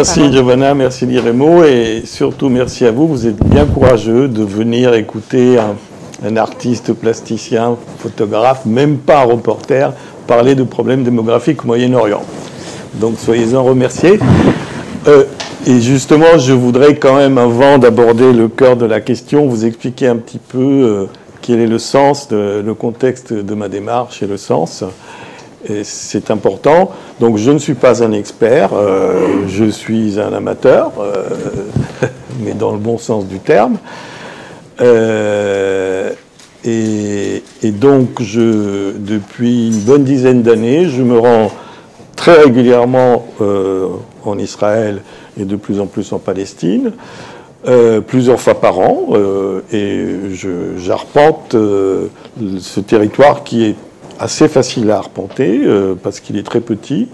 Merci Giovanna, merci Liremo et surtout merci à vous. Vous êtes bien courageux de venir écouter un artiste plasticien, photographe, même pas un reporter, parler de problèmes démographiques au Moyen-Orient. Donc soyez-en remerciés. Et justement, je voudrais quand même, avant d'aborder le cœur de la question, vous expliquer un petit peu quel est le sens, le contexte de ma démarche et le sens. C'est important. Donc je ne suis pas un expert, je suis un amateur, mais dans le bon sens du terme. Et donc depuis une bonne dizaine d'années, je me rends très régulièrement en Israël et de plus en plus en Palestine, plusieurs fois par an, et j'arpente ce territoire qui est assez facile à arpenter parce qu'il est très petit.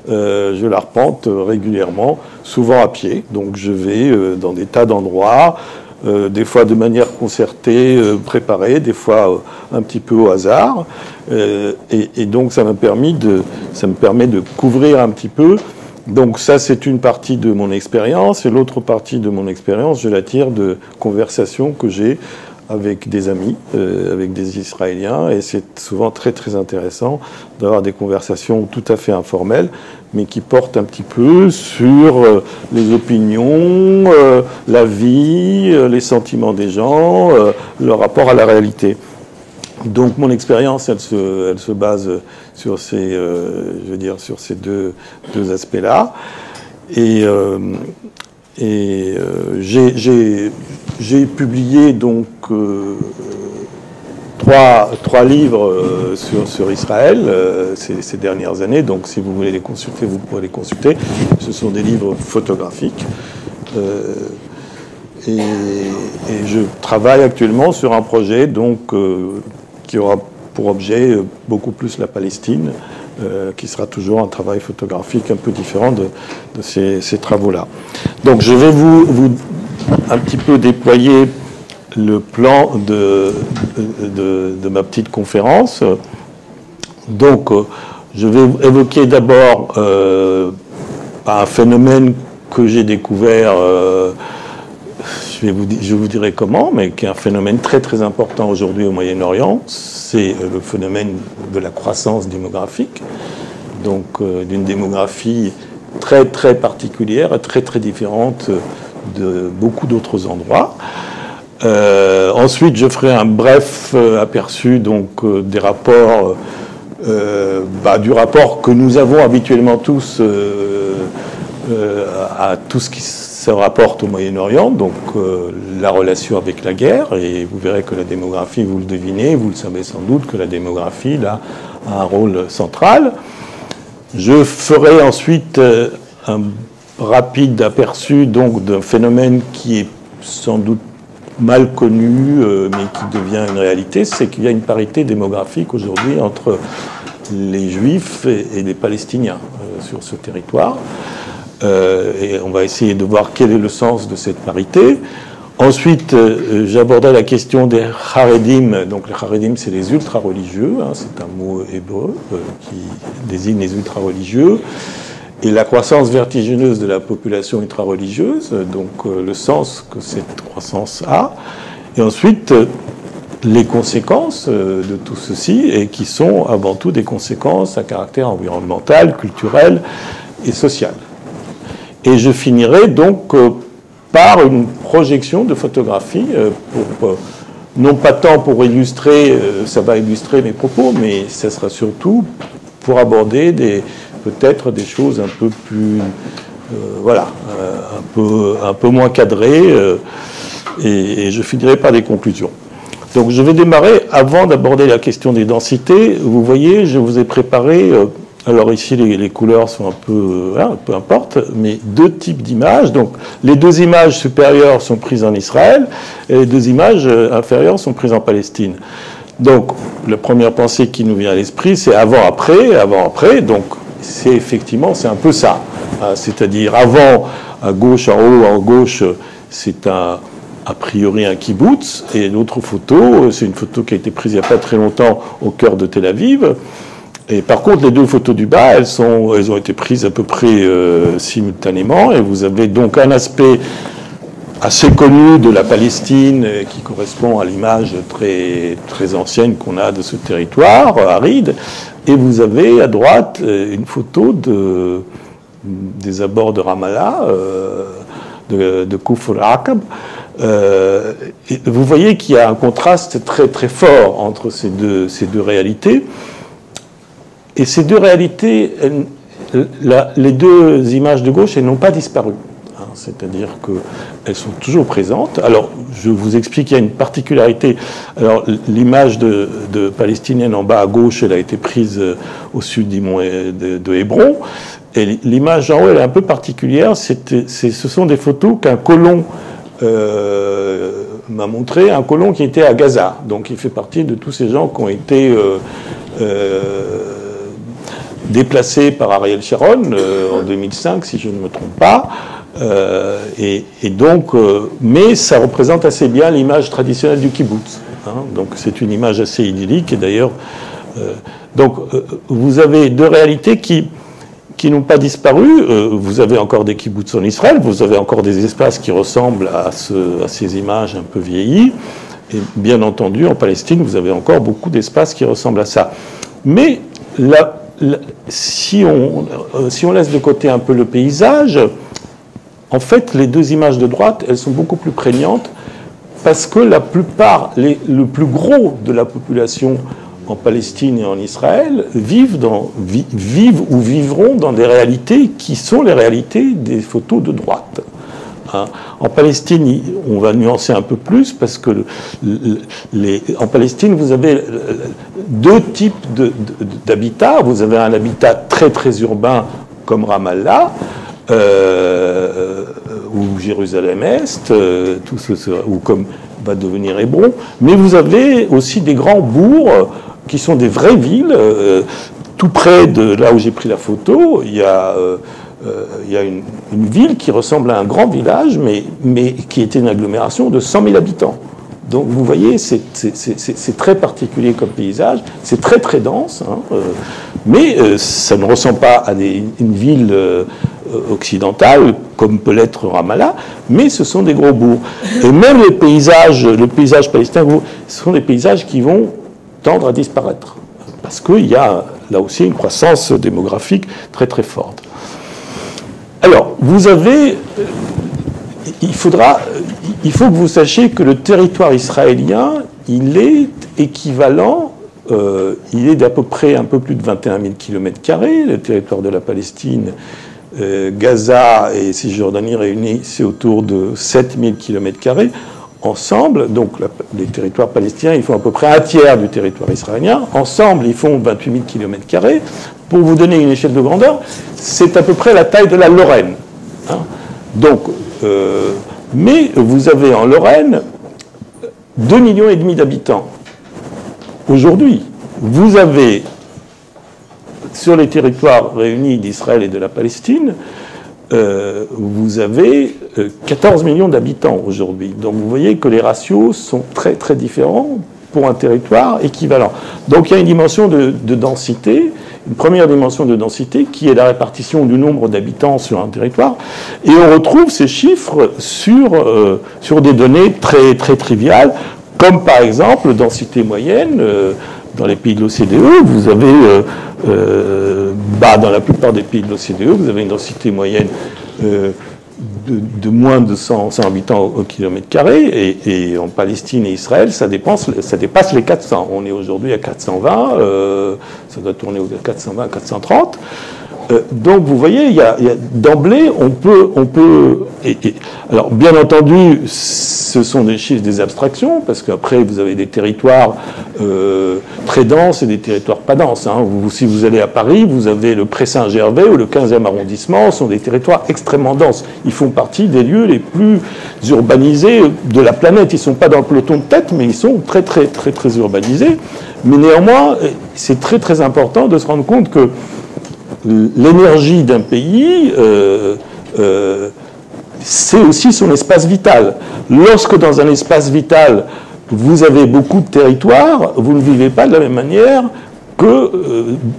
Je l'arpente régulièrement, souvent à pied. Donc je vais dans des tas d'endroits, des fois de manière concertée, préparée, des fois un petit peu au hasard. Et donc ça me permet de couvrir un petit peu. Donc ça, c'est une partie de mon expérience. Et l'autre partie de mon expérience, je la tire de conversations que j'ai avec des amis, avec des Israéliens, et c'est souvent très très intéressant d'avoir des conversations tout à fait informelles, mais qui portent un petit peu sur les opinions, la vie, les sentiments des gens, leur rapport à la réalité. Donc mon expérience, elle se base sur ces, je veux dire, sur ces deux aspects-là, et j'ai publié donc trois livres sur Israël ces dernières années. Donc si vous voulez les consulter, vous pourrez les consulter. Ce sont des livres photographiques. Et je travaille actuellement sur un projet donc, qui aura pour objet beaucoup plus la Palestine, qui sera toujours un travail photographique un peu différent de ces travaux-là. Donc je vais vous un petit peu déployer le plan de ma petite conférence. Donc je vais évoquer d'abord un phénomène que j'ai découvert, je vous dirai comment, mais qui est un phénomène très très important aujourd'hui au Moyen-Orient. C'est le phénomène de la croissance démographique, donc d'une démographie très très particulière et très très différente de beaucoup d'autres endroits. Ensuite, je ferai un bref aperçu donc des rapports, du rapport que nous avons habituellement tous à tout ce qui se rapporte au Moyen-Orient, donc la relation avec la guerre, et vous verrez que la démographie, vous le devinez, vous le savez sans doute, que la démographie là, a un rôle central. Je ferai ensuite un rapide aperçu donc d'un phénomène qui est sans doute mal connu, mais qui devient une réalité, c'est qu'il y a une parité démographique aujourd'hui entre les Juifs et les Palestiniens sur ce territoire. Et on va essayer de voir quel est le sens de cette parité. Ensuite, j'aborderai la question des Haredim. Donc les Haredim, c'est les ultra-religieux, hein, c'est un mot hébreu qui désigne les ultra-religieux. Et la croissance vertigineuse de la population ultra-religieuse, donc le sens que cette croissance a. Et ensuite, les conséquences de tout ceci, et qui sont avant tout des conséquences à caractère environnemental, culturel et social. Et je finirai donc par une projection de photographie, non pas tant pour illustrer, ça va illustrer mes propos, mais ça sera surtout pour aborder peut-être des choses un peu plus, un peu moins cadrées, et je finirai par des conclusions. Donc je vais démarrer, avant d'aborder la question des densités, vous voyez, je vous ai préparé, alors ici les couleurs sont un peu, peu importe, mais deux types d'images. Donc les deux images supérieures sont prises en Israël, et les deux images inférieures sont prises en Palestine. Donc la première pensée qui nous vient à l'esprit, c'est avant-après, donc c'est effectivement, c'est un peu ça. C'est-à-dire avant, à gauche, en haut, en gauche, c'est a priori un kibbutz, et l'autre photo, c'est une photo qui a été prise il n'y a pas très longtemps au cœur de Tel Aviv. Et par contre, les deux photos du bas, elles ont été prises à peu près simultanément, et vous avez donc un aspect assez connu de la Palestine qui correspond à l'image très, très ancienne qu'on a de ce territoire aride, et vous avez à droite une photo des abords de Ramallah, de Kufr Aqab. Vous voyez qu'il y a un contraste très très fort entre ces deux réalités. Et ces deux réalités, les deux images de gauche, elles n'ont pas disparu. Hein, c'est-à-dire qu'elles sont toujours présentes. Alors, je vous explique qu'il y a une particularité. Alors, l'image de palestinienne en bas à gauche, elle a été prise au sud du mont de Hébron. Et l'image en haut, elle est un peu particulière. Ce sont des photos qu'un colon m'a montré, un colon qui était à Gaza. Donc, il fait partie de tous ces gens qui ont été déplacé par Ariel Sharon en 2005, si je ne me trompe pas. Et donc, mais ça représente assez bien l'image traditionnelle du kibbutz. Hein, donc c'est une image assez idyllique. Et d'ailleurs, vous avez deux réalités qui n'ont pas disparu. Vous avez encore des kibbutz en Israël, vous avez encore des espaces qui ressemblent à ces images un peu vieillies. Et bien entendu, en Palestine, vous avez encore beaucoup d'espaces qui ressemblent à ça. Mais si on laisse de côté un peu le paysage, en fait, les deux images de droite, elles sont beaucoup plus prégnantes parce que le plus gros de la population en Palestine et en Israël vivent ou vivront dans des réalités qui sont les réalités des photos de droite. En Palestine, on va nuancer un peu plus parce que en Palestine, vous avez deux types d'habitats. Vous avez un habitat très très urbain comme Ramallah ou Jérusalem-Est, ou comme va devenir Hébron. Mais vous avez aussi des grands bourgs qui sont des vraies villes. Tout près de là où j'ai pris la photo, il y a une ville qui ressemble à un grand village, mais qui était une agglomération de 100 000 habitants. Donc vous voyez, c'est très particulier comme paysage, c'est très très dense, hein, mais ça ne ressemble pas à une ville occidentale, comme peut l'être Ramallah, mais ce sont des gros bourgs. Et même le paysage palestinien, ce sont des paysages qui vont tendre à disparaître, parce qu'il y a là aussi une croissance démographique très très forte. Alors, il faut que vous sachiez que le territoire israélien, il est équivalent, il est d'à peu près un peu plus de 21 000 km². Le territoire de la Palestine, Gaza et Cisjordanie réunis, c'est autour de 7 000 km². Ensemble, donc les territoires palestiniens, ils font à peu près un tiers du territoire israélien. Ensemble, ils font 28 000 km². Pour vous donner une échelle de grandeur, c'est à peu près la taille de la Lorraine. Hein. Donc, mais vous avez en Lorraine 2,5 millions d'habitants. Aujourd'hui, vous avez, sur les territoires réunis d'Israël et de la Palestine, vous avez 14 millions d'habitants aujourd'hui. Donc vous voyez que les ratios sont très très différents pour un territoire équivalent. Donc il y a une dimension de densité, une première dimension de densité qui est la répartition du nombre d'habitants sur un territoire. Et on retrouve ces chiffres sur des données très très triviales, comme par exemple densité moyenne. Dans les pays de l'OCDE, vous avez, dans la plupart des pays de l'OCDE, vous avez une densité moyenne de moins de 100 habitants au km², et en Palestine et Israël, ça dépasse les 400. On est aujourd'hui à 420, ça doit tourner aux 420, 430. Donc vous voyez, d'emblée, on peut alors bien entendu, ce sont des chiffres, des abstractions, parce qu'après vous avez des territoires très denses et des territoires pas denses. Hein. Si vous allez à Paris, vous avez le Pré-Saint-Gervais ou le 15e arrondissement, sont des territoires extrêmement denses. Ils font partie des lieux les plus urbanisés de la planète. Ils ne sont pas dans le peloton de tête, mais ils sont très très très très urbanisés. Mais néanmoins, c'est très très important de se rendre compte que l'énergie d'un pays, c'est aussi son espace vital. Lorsque dans un espace vital, vous avez beaucoup de territoires, vous ne vivez pas de la même manière que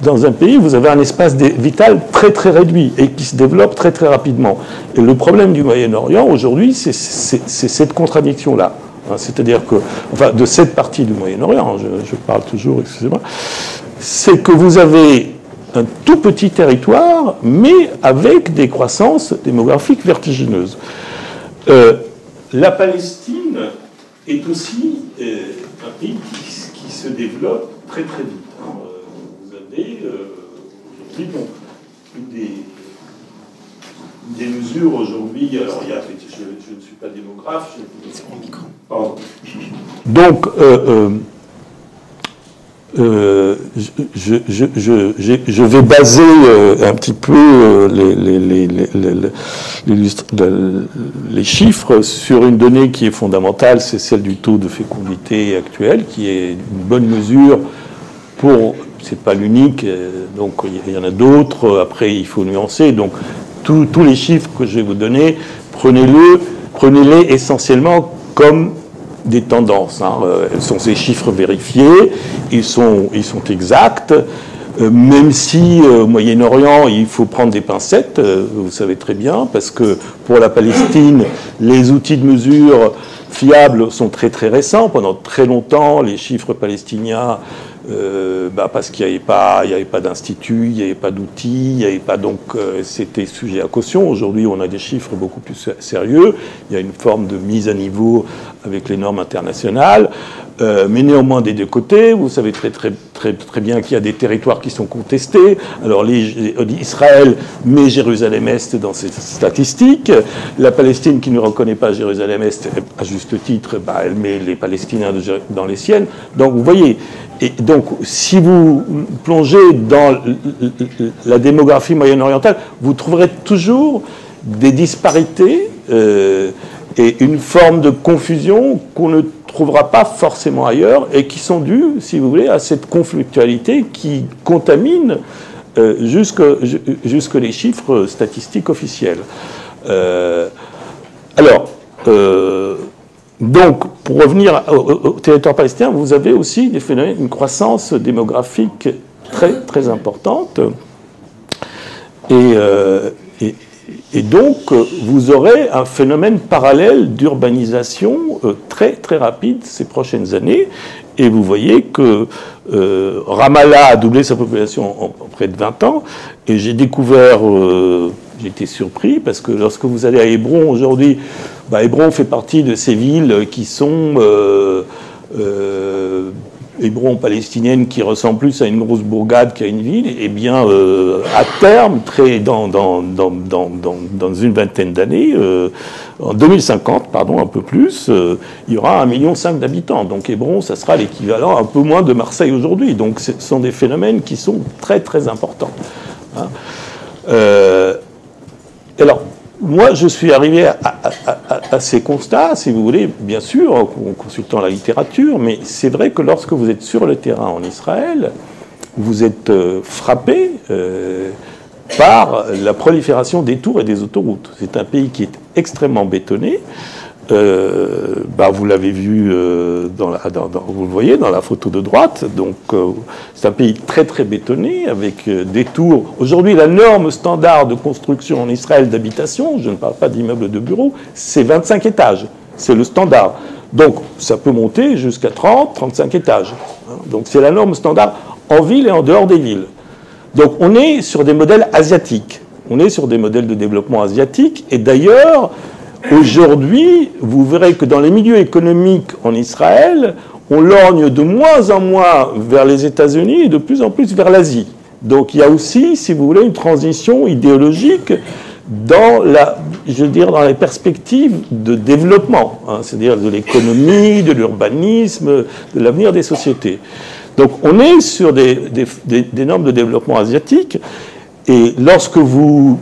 dans un pays, vous avez un espace vital très très réduit et qui se développe très très rapidement. Et le problème du Moyen-Orient aujourd'hui, c'est cette contradiction-là. Hein, c'est-à-dire que, enfin, de cette partie du Moyen-Orient, je parle toujours, excusez-moi, c'est que vous avez un tout petit territoire, mais avec des croissances démographiques vertigineuses. La Palestine est aussi un pays qui se développe très très vite. Hein. Vous avez aujourd'hui des mesures aujourd'hui. Alors, je ne suis pas démographe. C'est mon micro. Pardon. Donc, je vais baser un petit peu les chiffres sur une donnée qui est fondamentale, c'est celle du taux de fécondité actuel, qui est une bonne mesure pour, c'est pas l'unique, donc il y en a d'autres, après il faut nuancer, donc tous les chiffres que je vais vous donner, prenez-les essentiellement comme des tendances. Hein. Ce sont ces chiffres vérifiés, ils sont exacts, même si au Moyen-Orient, il faut prendre des pincettes, vous savez très bien, parce que pour la Palestine, les outils de mesure fiables sont très très récents. Pendant très longtemps, les chiffres palestiniens, parce qu'il n'y avait pas d'institut, il n'y avait pas d'outils, il n'y avait pas, donc c'était sujet à caution. Aujourd'hui, on a des chiffres beaucoup plus sérieux. Il y a une forme de mise à niveau avec les normes internationales, mais néanmoins des deux côtés, vous savez très bien qu'il y a des territoires qui sont contestés. Alors Israël met Jérusalem-Est dans ses statistiques. La Palestine qui ne reconnaît pas Jérusalem-Est, à juste titre, elle met les Palestiniens dans les siennes. Donc vous voyez. Et donc, si vous plongez dans la démographie moyen-orientale, vous trouverez toujours des disparités et une forme de confusion qu'on ne trouvera pas forcément ailleurs et qui sont dues, si vous voulez, à cette conflictualité qui contamine jusque les chiffres statistiques officiels. Donc, pour revenir au territoire palestinien, vous avez aussi des phénomènes, une croissance démographique très, très importante. Et donc, vous aurez un phénomène parallèle d'urbanisation très, très rapide ces prochaines années. Et vous voyez que Ramallah a doublé sa population en près de 20 ans. Et j'ai découvert... J'ai été surpris parce que lorsque vous allez à Hébron aujourd'hui, Hébron fait partie de ces villes qui sont Hébron palestinienne qui ressemble plus à une grosse bourgade qu'à une ville. Et bien à terme, dans une vingtaine d'années, en 2050, un peu plus, il y aura 1,5 million d'habitants. Donc Hébron, ça sera l'équivalent un peu moins de Marseille aujourd'hui. Donc ce sont des phénomènes qui sont très très importants. Hein. Alors, moi, je suis arrivé à ces constats, si vous voulez, bien sûr, en consultant la littérature, mais c'est vrai que lorsque vous êtes sur le terrain en Israël, vous êtes frappé par la prolifération des tours et des autoroutes. C'est un pays qui est extrêmement bétonné. Vous l'avez vu, vous le voyez dans la photo de droite. Donc, c'est un pays très très bétonné avec des tours. Aujourd'hui, la norme standard de construction en Israël d'habitation, je ne parle pas d'immeubles de bureaux, c'est 25 étages. C'est le standard. Donc, ça peut monter jusqu'à 30, 35 étages. Donc, c'est la norme standard en ville et en dehors des villes. Donc, on est sur des modèles asiatiques. On est sur des modèles de développement asiatiques. Et d'ailleurs, aujourd'hui, vous verrez que dans les milieux économiques en Israël, on lorgne de moins en moins vers les États-Unis et de plus en plus vers l'Asie. Donc il y a aussi, si vous voulez, une transition idéologique dans dans les perspectives de développement, c'est-à-dire de l'économie, de l'urbanisme, de l'avenir des sociétés. Donc on est sur des normes de développement asiatiques, et lorsque vous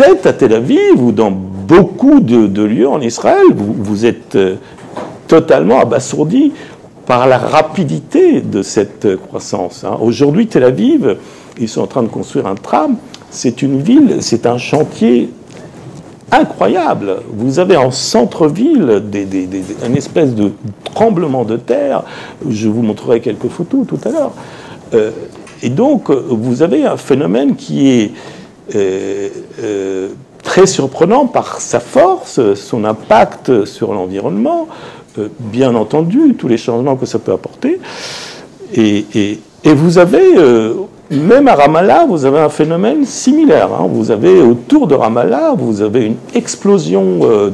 êtes à Tel Aviv ou dans beaucoup de lieux en Israël, vous êtes totalement abasourdi par la rapidité de cette croissance. Aujourd'hui, Tel Aviv, ils sont en train de construire un tram, c'est une ville, c'est un chantier incroyable. Vous avez en centre-ville une espèce de tremblement de terre, je vous montrerai quelques photos tout à l'heure, Et donc, vous avez un phénomène qui est très surprenant par sa force, son impact sur l'environnement, bien entendu, tous les changements que ça peut apporter. Et vous avez, même à Ramallah, vous avez un phénomène similaire. Hein. Vous avez autour de Ramallah, vous avez une explosion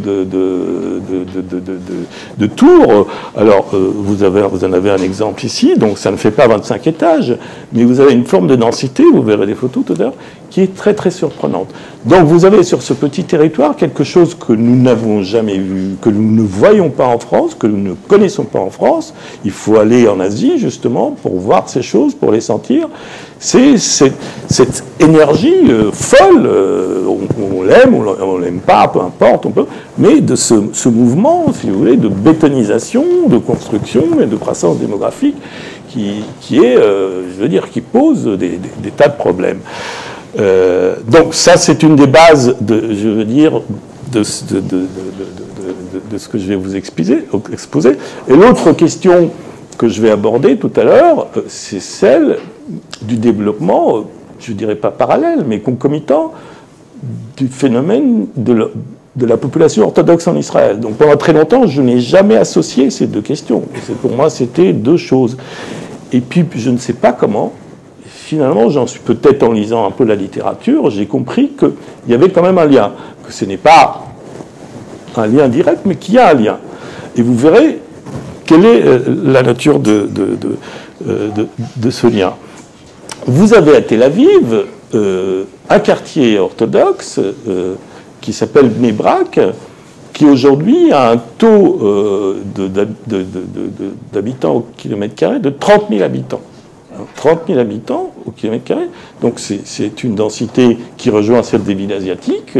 de tours. Alors, vous en avez un exemple ici, donc ça ne fait pas 25 étages, mais vous avez une forme de densité, vous verrez des photos tout à l'heure, qui est très très surprenante. Donc vous avez sur ce petit territoire quelque chose que nous n'avons jamais vu, que nous ne voyons pas en France, que nous ne connaissons pas en France. Il faut aller en Asie justement pour voir ces choses, pour les sentir. C'est cette énergie folle, on l'aime, on l'aime pas, peu importe, on peut, mais de ce mouvement, si vous voulez, de bétonisation, de construction et de croissance démographique qui est, je veux dire, qui pose des tas de problèmes. Donc ça, c'est une des bases, je veux dire, de ce que je vais vous exposer. Et l'autre question que je vais aborder tout à l'heure, c'est celle du développement, je ne dirais pas parallèle, mais concomitant du phénomène de la population orthodoxe en Israël. Donc pendant très longtemps, je n'ai jamais associé ces deux questions. Pour moi, c'était deux choses. Et puis, je ne sais pas comment, finalement, j'en suis peut-être en lisant un peu la littérature, j'ai compris qu'il y avait quand même un lien, que ce n'est pas un lien direct, mais qu'il y a un lien. Et vous verrez quelle est la nature de ce lien. Vous avez à Tel Aviv un quartier orthodoxe qui s'appelle Bnei Brak, qui aujourd'hui a un taux d'habitants au kilomètre carré de 30 000 habitants. 30 000 habitants au kilomètre carré. Donc c'est une densité qui rejoint celle des villes asiatiques.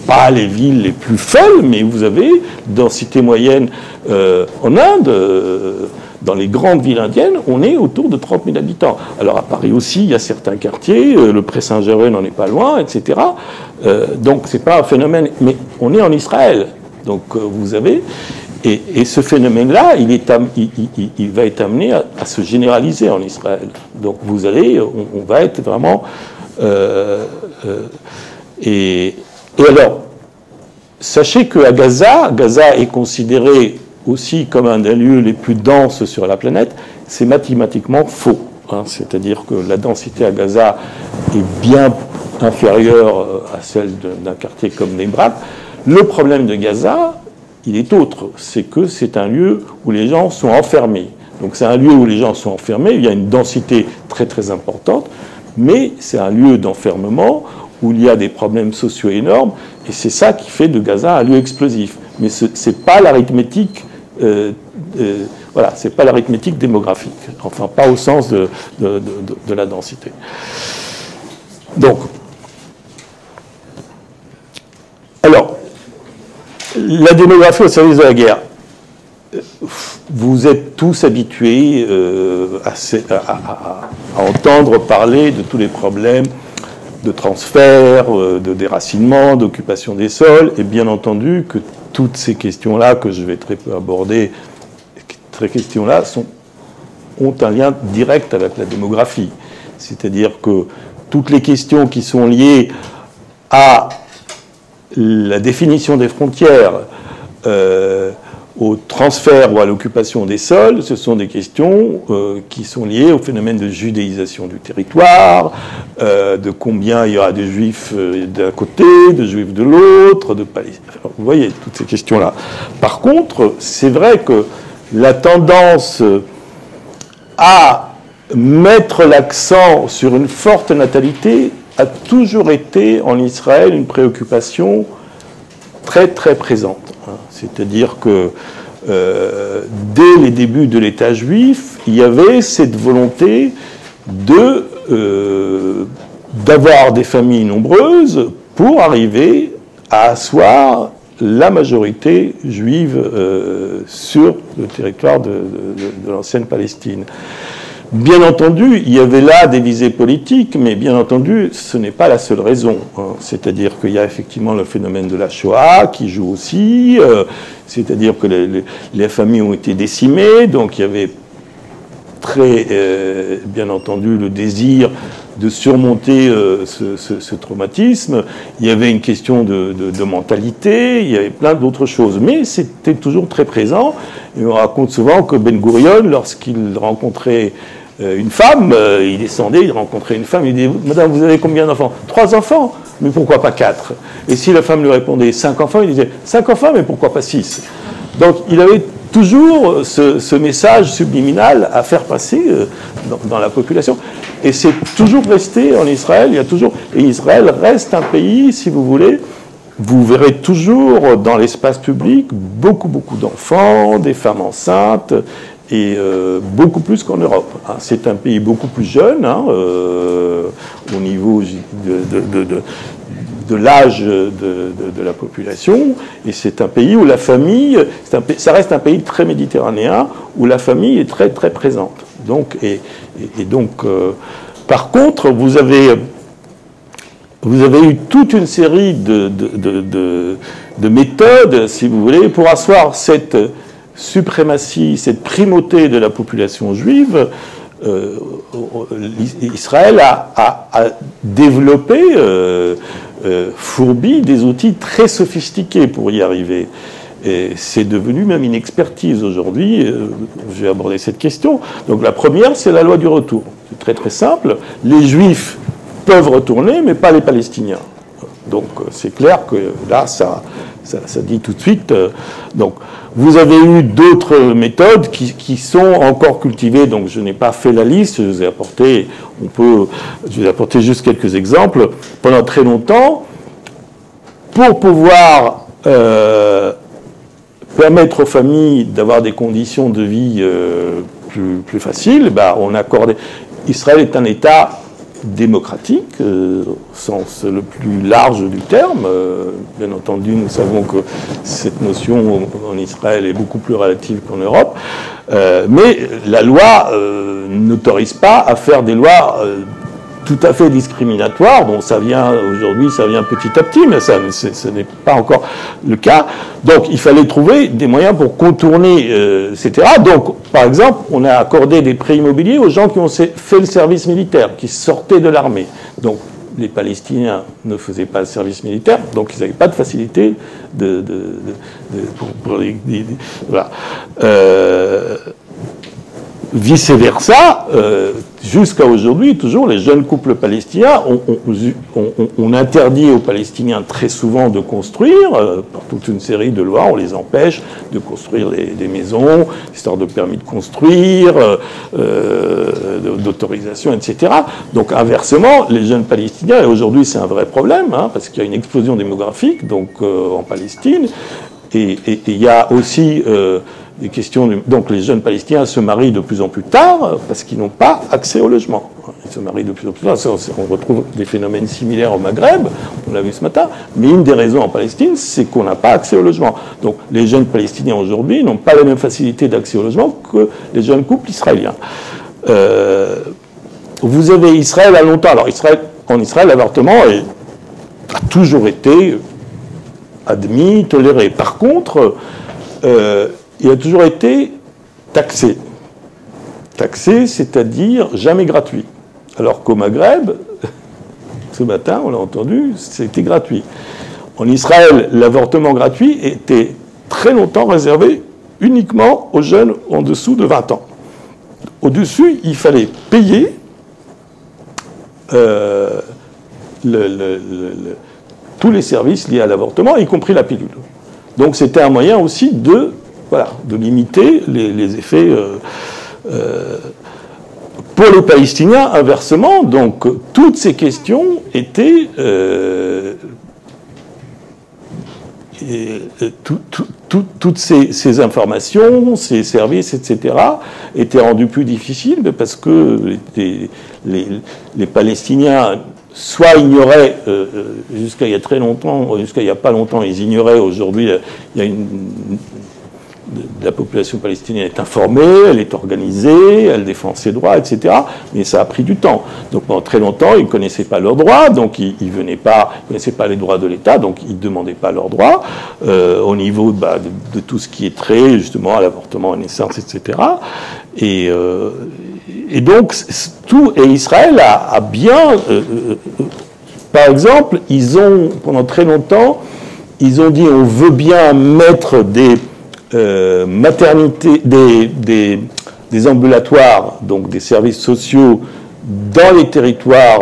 Pas les villes les plus folles, mais vous avez une densité moyenne en Inde. Dans les grandes villes indiennes, on est autour de 30 000 habitants. Alors à Paris aussi, il y a certains quartiers, le Pré-Saint-Gervais n'en est pas loin, etc. Donc c'est pas un phénomène, mais on est en Israël. Donc vous avez... Et ce phénomène-là, il va être amené à se généraliser en Israël. Donc vous allez, on va être vraiment... et alors, sachez qu'à Gaza est considéré aussi comme un des lieux les plus denses sur la planète. C'est mathématiquement faux. Hein. C'est-à-dire que la densité à Gaza est bien inférieure à celle d'un quartier comme Bnei Brak. Le problème de Gaza... il est autre, c'est que c'est un lieu où les gens sont enfermés. Donc c'est un lieu où les gens sont enfermés, il y a une densité très très importante, mais c'est un lieu d'enfermement où il y a des problèmes sociaux énormes, et c'est ça qui fait de Gaza un lieu explosif. Mais c'est pas l'arithmétique, voilà, c'est pas l'arithmétique démographique, enfin pas au sens de la densité. Donc, alors, la démographie au service de la guerre. Vous êtes tous habitués à entendre parler de tous les problèmes de transfert, de déracinement, d'occupation des sols, et bien entendu que toutes ces questions-là, que je vais très peu aborder, ces questions-là ont un lien direct avec la démographie. C'est-à-dire que toutes les questions qui sont liées à la définition des frontières, au transfert ou à l'occupation des sols, ce sont des questions qui sont liées au phénomène de judéisation du territoire, de combien il y aura de juifs d'un côté, de juifs de l'autre, de Palestiniens. Vous voyez, toutes ces questions-là. Par contre, c'est vrai que la tendance à mettre l'accent sur une forte natalité a toujours été en Israël une préoccupation très très présente. C'est-à-dire que dès les débuts de l'État juif, il y avait cette volonté d'avoir des familles nombreuses pour arriver à asseoir la majorité juive sur le territoire de l'ancienne Palestine. Bien entendu, il y avait là des visées politiques, mais bien entendu, ce n'est pas la seule raison. C'est-à-dire qu'il y a effectivement le phénomène de la Shoah qui joue aussi, c'est-à-dire que les familles ont été décimées, donc il y avait montrait bien entendu le désir de surmonter ce traumatisme. Il y avait une question de mentalité, il y avait plein d'autres choses, mais c'était toujours très présent. Et on raconte souvent que Ben Gurion, lorsqu'il rencontrait une femme, il descendait, il rencontrait une femme, il disait « Madame, vous avez combien d'enfants ?»« 3 enfants, mais pourquoi pas 4 ?» Et si la femme lui répondait « 5 enfants », il disait « 5 enfants, mais pourquoi pas 6 ?» Donc il avait toujours ce message subliminal à faire passer dans la population. Et c'est toujours resté en Israël, et Israël reste un pays, si vous voulez, vous verrez toujours dans l'espace public beaucoup d'enfants, des femmes enceintes, et beaucoup plus qu'en Europe. C'est un pays beaucoup plus jeune, au niveau de l'âge de la population, et c'est un pays où la famille, ça reste un pays très méditerranéen, où la famille est très très présente. Donc, par contre, vous avez eu toute une série de méthodes, si vous voulez, pour asseoir cette suprématie, cette primauté de la population juive. Israël a développé, fourbi des outils très sophistiqués pour y arriver. Et c'est devenu même une expertise aujourd'hui. Je vais aborder cette question. Donc la première, c'est la loi du retour. C'est très très simple. Les Juifs peuvent retourner, mais pas les Palestiniens. Donc c'est clair que là, ça dit tout de suite. Donc vous avez eu d'autres méthodes qui sont encore cultivées. Donc je n'ai pas fait la liste. Je vous ai apporté juste quelques exemples. Pendant très longtemps, pour pouvoir permettre aux familles d'avoir des conditions de vie plus faciles, on accordait. Israël est un État démocratique, au sens le plus large du terme. Bien entendu, nous savons que cette notion en Israël est beaucoup plus relative qu'en Europe. Mais la loi n'autorise pas à faire des lois tout à fait discriminatoires. Bon, ça vient aujourd'hui, ça vient petit à petit, mais ce n'est pas encore le cas. Donc, il fallait trouver des moyens pour contourner, etc. Donc, par exemple, on a accordé des prêts immobiliers aux gens qui ont fait le service militaire, qui sortaient de l'armée. Donc, les Palestiniens ne faisaient pas le service militaire, donc ils n'avaient pas de facilité voilà. Vice-versa, jusqu'à aujourd'hui, toujours, les jeunes couples palestiniens, on interdit aux Palestiniens très souvent de construire, par toute une série de lois, on les empêche de construire des maisons, histoire de permis de construire, d'autorisation, etc. Donc inversement, les jeunes Palestiniens, et aujourd'hui c'est un vrai problème, parce qu'il y a une explosion démographique donc, en Palestine, et il y a aussi... des questions donc les jeunes Palestiniens se marient de plus en plus tard parce qu'ils n'ont pas accès au logement. Ils se marient de plus en plus tard. On retrouve des phénomènes similaires au Maghreb, on l'a vu ce matin, mais une des raisons en Palestine, c'est qu'on n'a pas accès au logement. Donc les jeunes Palestiniens aujourd'hui n'ont pas la même facilité d'accès au logement que les jeunes couples israéliens. Vous avez Israël à longtemps. Alors en Israël, l'avortement a toujours été admis, toléré. Par contre, il a toujours été taxé. Taxé, c'est-à-dire jamais gratuit. Alors qu'au Maghreb, ce matin, on l'a entendu, c'était gratuit. En Israël, l'avortement gratuit était très longtemps réservé uniquement aux jeunes en dessous de 20 ans. Au-dessus, il fallait payer tous les services liés à l'avortement, y compris la pilule. Donc c'était un moyen aussi de limiter les effets. Pour les Palestiniens, inversement, donc toutes ces questions étaient toutes ces informations, ces services, etc., étaient rendues plus difficiles parce que les Palestiniens soit ignoraient, jusqu'à il y a très longtemps, jusqu'à il n'y a pas longtemps, ils ignoraient. Aujourd'hui, il y a la population palestinienne est informée, elle est organisée, elle défend ses droits, etc. Mais ça a pris du temps. Donc pendant très longtemps, ils ne connaissaient pas leurs droits, donc ils ne connaissaient pas les droits de l'État, donc ils ne demandaient pas leurs droits au niveau de tout ce qui est trait justement à l'avortement, à la naissance, etc. Et et donc, et Israël a bien... par exemple, ils ont, pendant très longtemps, ils ont dit on veut bien mettre des maternités, des ambulatoires, donc des services sociaux, dans les territoires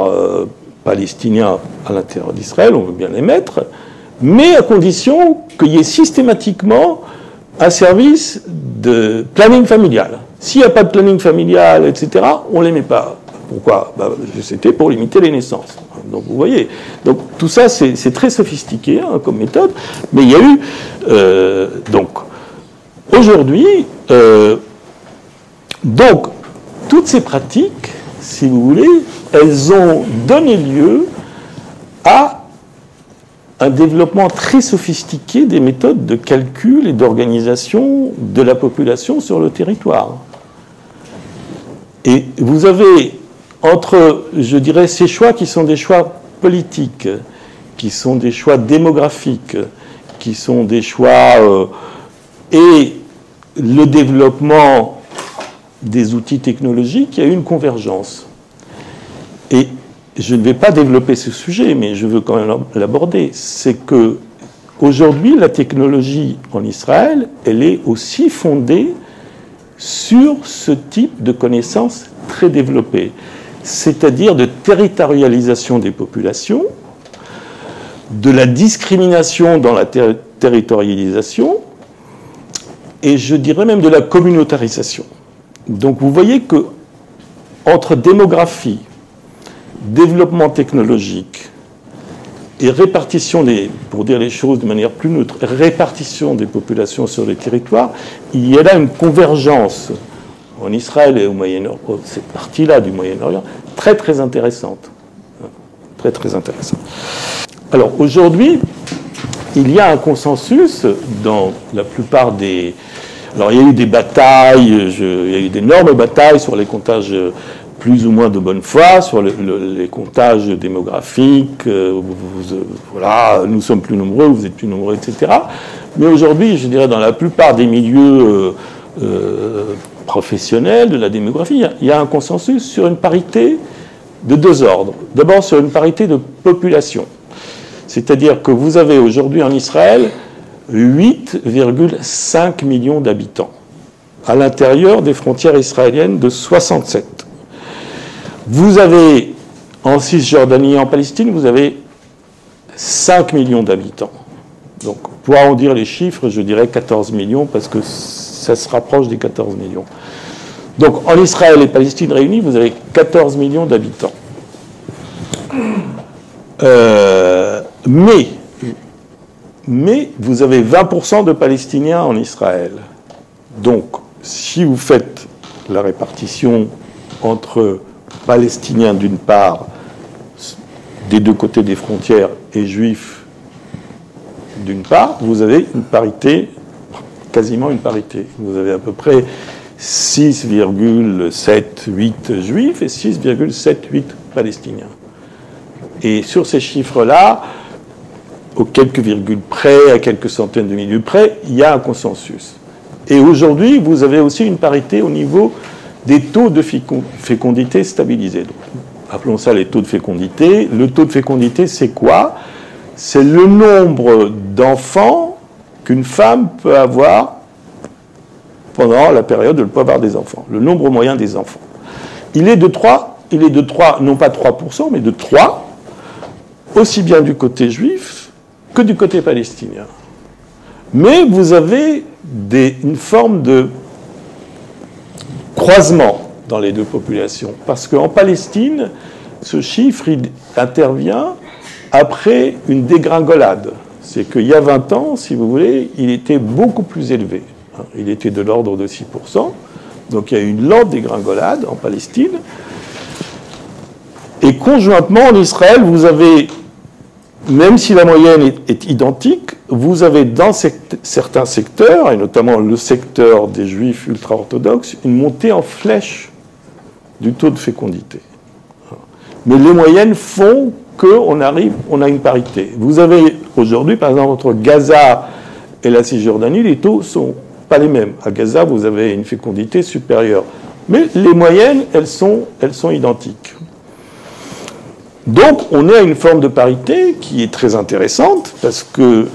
palestiniens à l'intérieur d'Israël, on veut bien les mettre, mais à condition qu'il y ait systématiquement un service de planning familial. S'il n'y a pas de planning familial, etc., on ne les met pas. Pourquoi? C'était pour limiter les naissances. Donc vous voyez, donc tout ça c'est très sophistiqué hein, comme méthode, mais il y a eu donc aujourd'hui donc toutes ces pratiques, si vous voulez, elles ont donné lieu à un développement très sophistiqué des méthodes de calcul et d'organisation de la population sur le territoire. Et vous avez entre, je dirais, ces choix qui sont des choix politiques, qui sont des choix démographiques, qui sont des choix et le développement des outils technologiques, il y a eu une convergence. Et je ne vais pas développer ce sujet, mais je veux quand même l'aborder. C'est que aujourd'hui, la technologie en Israël, elle est aussi fondée sur ce type de connaissances très développées, c'est-à-dire de territorialisation des populations, de la discrimination dans la territorialisation, et je dirais même de la communautarisation. Donc vous voyez que entre démographie, développement technologique et répartition pour dire les choses de manière plus neutre, répartition des populations sur les territoires, il y a là une convergence en Israël et au Moyen-Orient, cette partie-là du Moyen-Orient, très très intéressante. Très très intéressante. Alors aujourd'hui, il y a un consensus dans la plupart des... Alors il y a eu des batailles, il y a eu d'énormes batailles sur les comptages plus ou moins de bonne foi, sur les comptages démographiques, voilà, nous sommes plus nombreux, vous êtes plus nombreux, etc. Mais aujourd'hui, je dirais dans la plupart des milieux professionnels de la démographie, il y a un consensus sur une parité de deux ordres. D'abord sur une parité de population. C'est-à-dire que vous avez aujourd'hui en Israël 8,5 millions d'habitants à l'intérieur des frontières israéliennes de 67. Vous avez en Cisjordanie et en Palestine, vous avez 5 millions d'habitants. Donc pour arrondir les chiffres, je dirais 14 millions parce que ça se rapproche des 14 millions. Donc en Israël et Palestine réunis, vous avez 14 millions d'habitants. Mais vous avez 20% de Palestiniens en Israël. Donc, si vous faites la répartition entre Palestiniens d'une part, des deux côtés des frontières, et Juifs d'une part, vous avez une parité, quasiment une parité. Vous avez à peu près 6,78 Juifs et 6,78 Palestiniens. Et sur ces chiffres-là, aux quelques virgules près, à quelques centaines de milliers près, il y a un consensus. Et aujourd'hui, vous avez aussi une parité au niveau des taux de fécondité stabilisés. Donc, appelons ça les taux de fécondité. Le taux de fécondité, c'est quoi? C'est le nombre d'enfants qu'une femme peut avoir pendant la période où elle peut avoir des enfants. Le nombre moyen des enfants. Il est de 3, non pas 3%, mais de 3, aussi bien du côté juif que du côté palestinien. Mais vous avez une forme de croisement dans les deux populations. Parce qu'en Palestine, ce chiffre il intervient après une dégringolade. C'est qu'il y a 20 ans, si vous voulez, il était beaucoup plus élevé. Il était de l'ordre de 6%. Donc il y a eu une lente dégringolade en Palestine. Et conjointement, en Israël, vous avez, même si la moyenne est identique, vous avez dans certains secteurs, et notamment le secteur des juifs ultra-orthodoxes, une montée en flèche du taux de fécondité. Mais les moyennes font qu'on a une parité. Vous avez aujourd'hui, par exemple, entre Gaza et la Cisjordanie, les taux ne sont pas les mêmes. À Gaza, vous avez une fécondité supérieure Mais les moyennes, elles sont identiques. Donc, on est à une forme de parité qui est très intéressante, parce que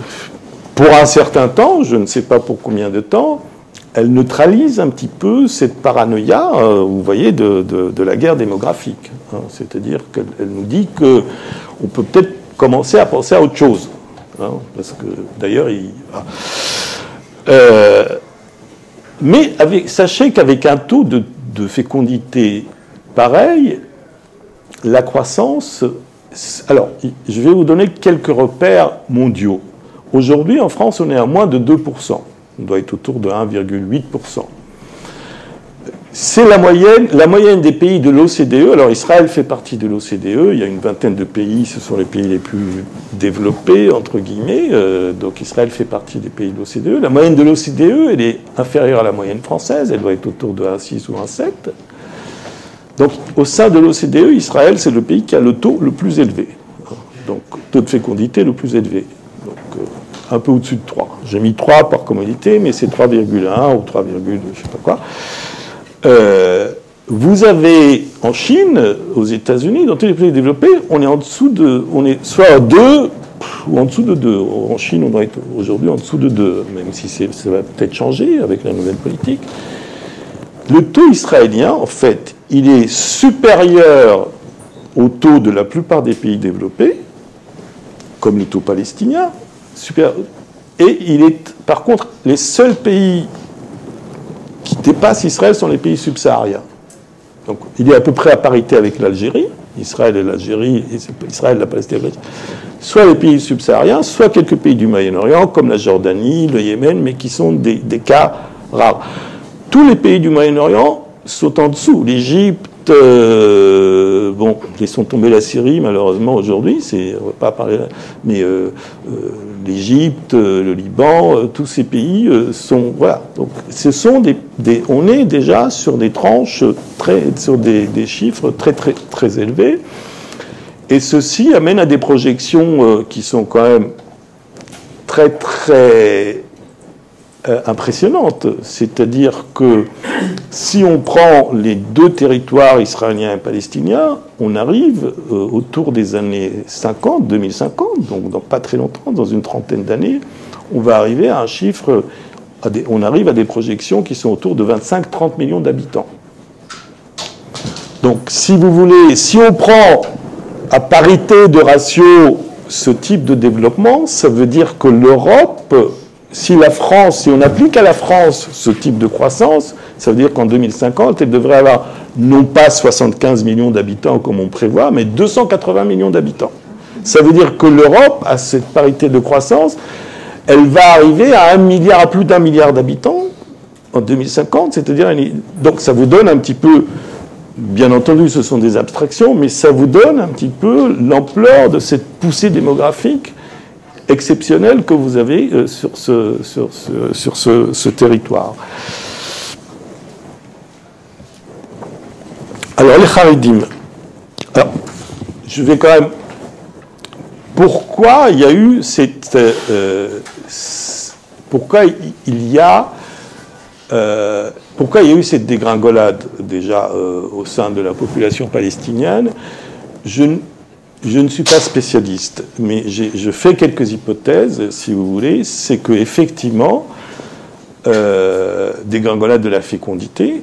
pour un certain temps, je ne sais pas pour combien de temps, elle neutralise un petit peu cette paranoïa, vous voyez, de la guerre démographique. Hein. C'est-à-dire qu'elle nous dit qu'on peut peut-être commencer à penser à autre chose. Hein, parce que, d'ailleurs, mais sachez qu'avec un taux de fécondité pareil, la croissance... Alors, je vais vous donner quelques repères mondiaux. Aujourd'hui, en France, on est à moins de 2%. On doit être autour de 1,8%. C'est la moyenne des pays de l'OCDE. Alors, Israël fait partie de l'OCDE. Il y a une vingtaine de pays. Ce sont les pays les plus développés, entre guillemets. Donc, Israël fait partie des pays de l'OCDE. La moyenne de l'OCDE, elle est inférieure à la moyenne française. Elle doit être autour de 1,6 ou 1,7. Donc, au sein de l'OCDE, Israël, c'est le pays qui a le taux le plus élevé. Donc, taux de fécondité le plus élevé. Donc, un peu au-dessus de 3. J'ai mis 3 par commodité, mais c'est 3,1 ou 3, je ne sais pas quoi. Vous avez en Chine, aux États-Unis, dans tous les pays développés, on est en dessous de... On est soit à 2 ou en dessous de 2. En Chine, on doit être aujourd'hui en dessous de 2, même si ça va peut-être changer avec la nouvelle politique. Le taux israélien, en fait, il est supérieur au taux de la plupart des pays développés, comme le taux palestinien, et il est, par contre, les seuls pays qui dépassent Israël sont les pays subsahariens. Donc, il est à peu près à parité avec l'Algérie, Israël et l'Algérie, Israël, la Palestine, soit les pays subsahariens, soit quelques pays du Moyen-Orient, comme la Jordanie, le Yémen, mais qui sont des cas rares. Tous les pays du Moyen-Orient sont en dessous. L'Égypte, bon, laissons tomber la Syrie, malheureusement, aujourd'hui, on ne va pas parler, mais l'Égypte, le Liban, tous ces pays sont, voilà. Donc, ce sont on est déjà sur des tranches, sur des chiffres très, très, très élevés. Et ceci amène à des projections qui sont quand même très, très impressionnante. C'est-à-dire que si on prend les deux territoires israéliens et palestiniens, on arrive autour des années 50, 2050, donc dans pas très longtemps, dans une trentaine d'années, on va arriver à un chiffre, on arrive à des projections qui sont autour de 25-30 millions d'habitants. Donc si vous voulez, si on prend à parité de ratio ce type de développement, ça veut dire que l'Europe... Si on applique à la France ce type de croissance, ça veut dire qu'en 2050, elle devrait avoir non pas 75 millions d'habitants comme on prévoit, mais 280 millions d'habitants. Ça veut dire que l'Europe, à cette parité de croissance, elle va arriver à plus d'1 milliard d'habitants en 2050, c'est-à-dire... Donc ça vous donne un petit peu... Bien entendu, ce sont des abstractions, mais ça vous donne un petit peu l'ampleur de cette poussée démographique exceptionnel que vous avez sur ce territoire. Alors, les Haredim. Alors, je vais quand même... Pourquoi il y a eu cette... pourquoi il y a eu cette dégringolade, déjà, au sein de la population palestinienne? Je ne suis pas spécialiste, mais je fais quelques hypothèses, si vous voulez. C'est qu'effectivement, dégringolade de la fécondité,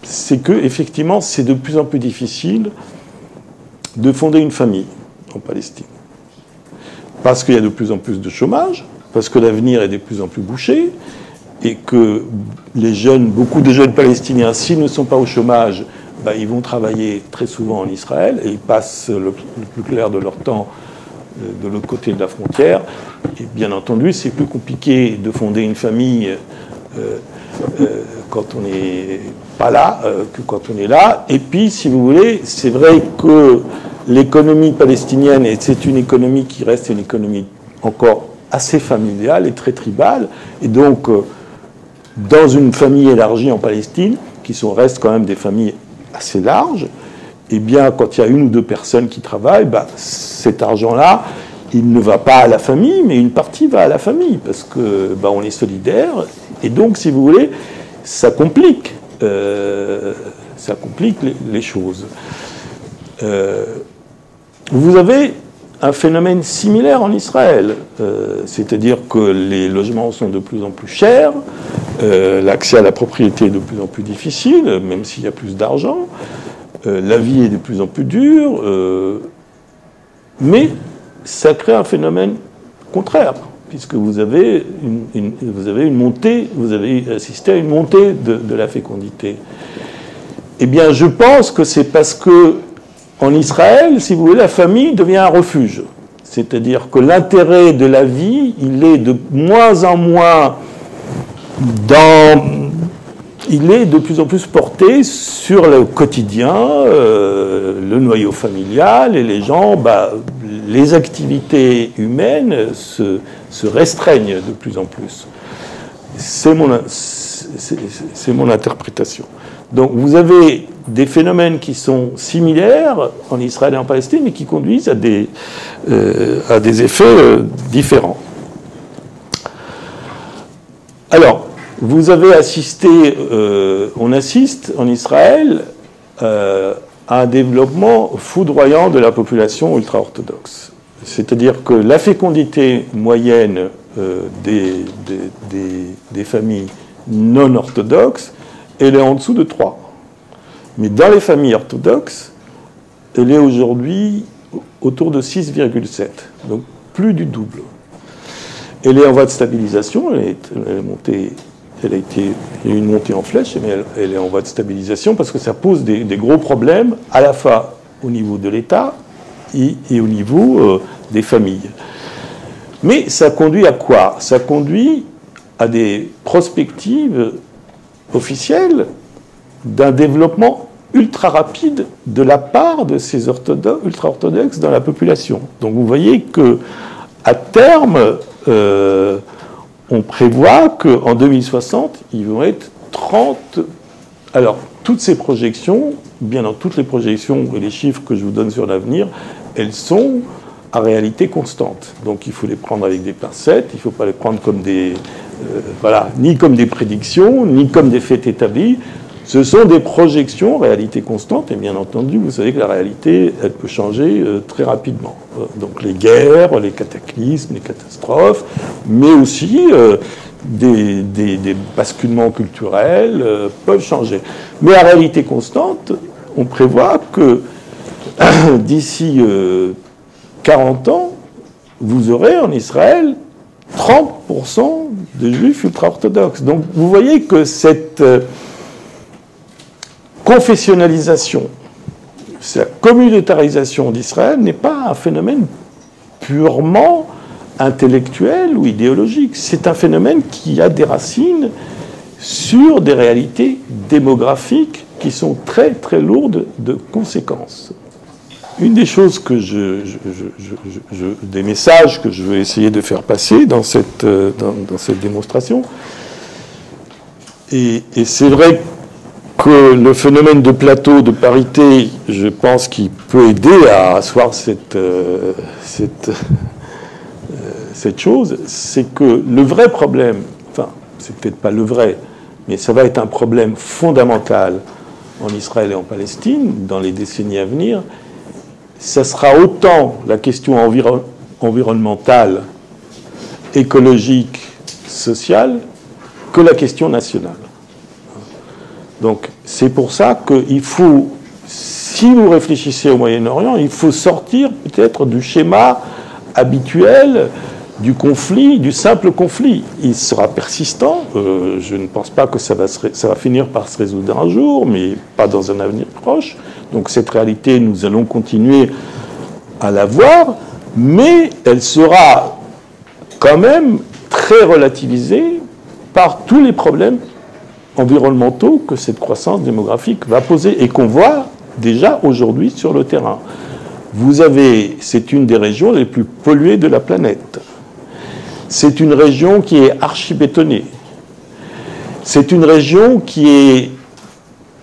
c'est qu'effectivement, c'est de plus en plus difficile de fonder une famille en Palestine. Parce qu'il y a de plus en plus de chômage, parce que l'avenir est de plus en plus bouché, et que beaucoup de jeunes Palestiniens, s'ils ne sont pas au chômage, ils vont travailler très souvent en Israël et ils passent le plus clair de leur temps de l'autre côté de la frontière. Et bien entendu, c'est plus compliqué de fonder une famille quand on n'est pas là que quand on est là. Et puis, si vous voulez, c'est vrai que l'économie palestinienne, et c'est une économie qui reste une économie encore assez familiale et très tribale, et donc dans une famille élargie en Palestine, restent quand même des familles assez large, eh bien, quand il y a une ou deux personnes qui travaillent, cet argent-là, il ne va pas à la famille, mais une partie va à la famille, parce que on est solidaire. Et donc, si vous voulez, ça complique les choses. Vous avez un phénomène similaire en Israël, c'est-à-dire que les logements sont de plus en plus chers, l'accès à la propriété est de plus en plus difficile, même s'il y a plus d'argent, la vie est de plus en plus dure, mais ça crée un phénomène contraire, puisque vous avez une montée, vous avez assisté à une montée de la fécondité. Eh bien, je pense que c'est parce que en Israël, si vous voulez, la famille devient un refuge. C'est-à-dire que l'intérêt de la vie, il est de moins en moins il est de plus en plus porté sur le quotidien, le noyau familial, et les gens, les activités humaines se restreignent de plus en plus. C'est mon interprétation. Donc vous avez des phénomènes qui sont similaires en Israël et en Palestine, mais qui conduisent à des effets différents. Alors, vous avez assisté, on assiste en Israël à un développement foudroyant de la population ultra-orthodoxe. C'est-à-dire que la fécondité moyenne des familles non orthodoxes, elle est en dessous de 3. Mais dans les familles orthodoxes, elle est aujourd'hui autour de 6,7. Donc plus du double. Elle est en voie de stabilisation, elle est montée, il y a eu une montée en flèche, mais elle est en voie de stabilisation parce que ça pose des gros problèmes à la fois au niveau de l'État et au niveau des familles. Mais ça conduit à quoi? Ça conduit à des perspectives officielles d'un développement ultra rapide de la part de ces ultra-orthodoxes dans la population. Donc vous voyez qu'à terme, on prévoit qu'en 2060, ils vont être 30... Alors, toutes ces projections, bien dans toutes les projections et les chiffres que je vous donne sur l'avenir, elles sont à réalité constante. Donc il faut les prendre avec des pincettes, il ne faut pas les prendre comme ni comme des prédictions, ni comme des faits établis. Ce sont des projections, réalité constante, et bien entendu, vous savez que la réalité, elle peut changer très rapidement. Donc les guerres, les cataclysmes, les catastrophes, mais aussi des basculements culturels peuvent changer. Mais à réalité constante, on prévoit que d'ici 40 ans, vous aurez en Israël 30% de juifs ultra-orthodoxes. Donc vous voyez que cette confessionnalisation, cette communautarisation d'Israël n'est pas un phénomène purement intellectuel ou idéologique. C'est un phénomène qui a des racines sur des réalités démographiques qui sont très très lourdes de conséquences. Une des choses que des messages que je veux essayer de faire passer dans cette démonstration, et c'est vrai que le phénomène de plateau, de parité, je pense qu'il peut aider à asseoir cette chose, c'est que le vrai problème, enfin, c'est peut-être pas le vrai, mais ça va être un problème fondamental en Israël et en Palestine dans les décennies à venir. Ça sera autant la question environnementale, écologique, sociale, que la question nationale. Donc c'est pour ça qu'il faut, si vous réfléchissez au Moyen-Orient, il faut sortir peut-être du schéma habituel du conflit, du simple conflit. Il sera persistant, je ne pense pas que ça va finir par se résoudre un jour, mais pas dans un avenir proche. Donc cette réalité, nous allons continuer à la voir, mais elle sera quand même très relativisée par tous les problèmes environnementaux que cette croissance démographique va poser et qu'on voit déjà aujourd'hui sur le terrain. C'est une des régions les plus polluées de la planète. C'est une région qui est archi-bétonnée. C'est une région qui est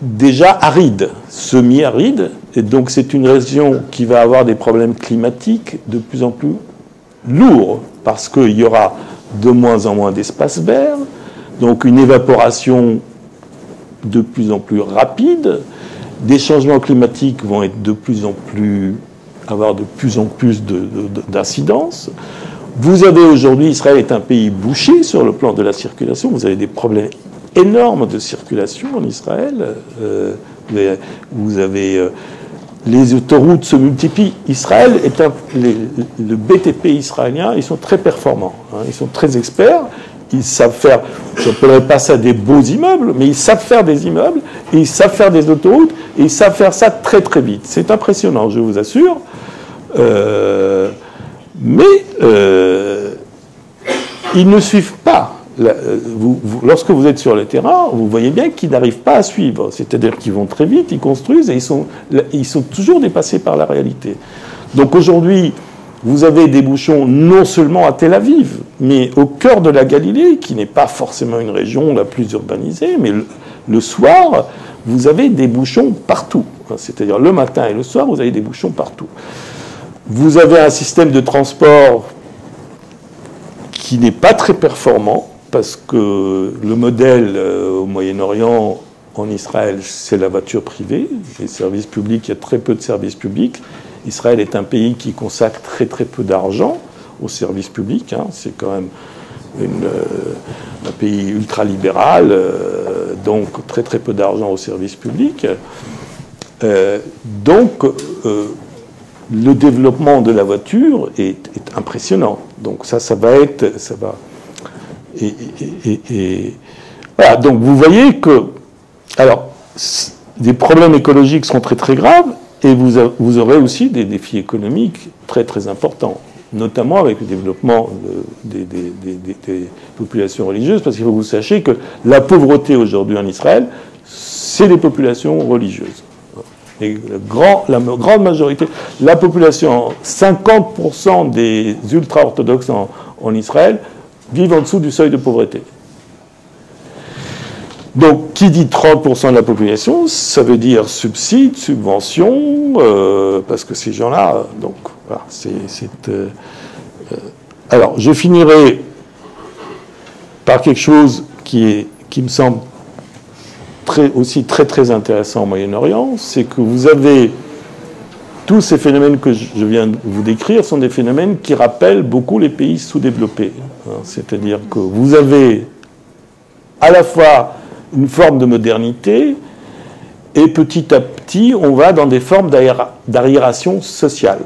déjà aride, semi-aride, et donc c'est une région qui va avoir des problèmes climatiques de plus en plus lourds, parce qu'il y aura de moins en moins d'espaces verts, donc une évaporation de plus en plus rapide, des changements climatiques vont être avoir de plus en plus d'incidences. Vous avez aujourd'hui, Israël est un pays bouché sur le plan de la circulation, vous avez des problèmes énormes de circulation en Israël, vous avez les autoroutes se multiplient. Israël est le BTP israélien, ils sont très performants, hein, ils sont très experts, ils savent faire, je n'appellerais pas ça des beaux immeubles, mais ils savent faire des immeubles, et ils savent faire des autoroutes, et ils savent faire ça très très vite. C'est impressionnant, je vous assure. Mais ils ne suivent pas. Lorsque vous êtes sur le terrain, vous voyez bien qu'ils n'arrivent pas à suivre. C'est-à-dire qu'ils vont très vite, ils construisent et ils sont toujours dépassés par la réalité. Donc aujourd'hui, vous avez des bouchons non seulement à Tel Aviv, mais au cœur de la Galilée, qui n'est pas forcément une région la plus urbanisée, mais le soir, vous avez des bouchons partout. C'est-à-dire le matin et le soir, vous avez des bouchons partout. Vous avez un système de transport qui n'est pas très performant, parce que le modèle au Moyen-Orient, en Israël, c'est la voiture privée. Les services publics, il y a très peu de services publics. Israël est un pays qui consacre très très peu d'argent aux services publics. Hein. C'est quand même un pays ultralibéral, donc très très peu d'argent aux services publics. Donc, le développement de la voiture est impressionnant. Donc ça va être... voilà, donc vous voyez que... Alors, des problèmes écologiques sont très très graves, et vous aurez aussi des défis économiques très très importants, notamment avec le développement des populations religieuses, parce qu'il faut que vous sachiez que la pauvreté aujourd'hui en Israël, c'est les populations religieuses. Et la grande majorité, la population, 50% des ultra-orthodoxes en Israël vivent en dessous du seuil de pauvreté. Donc, qui dit 30% de la population, ça veut dire subsides, subventions, parce que ces gens-là, donc, voilà, alors, je finirai par quelque chose qui me semble aussi très très intéressant au Moyen-Orient, c'est que vous avez tous ces phénomènes que je viens de vous décrire sont des phénomènes qui rappellent beaucoup les pays sous-développés. C'est-à-dire que vous avez à la fois une forme de modernité et petit à petit on va dans des formes d'arriération sociale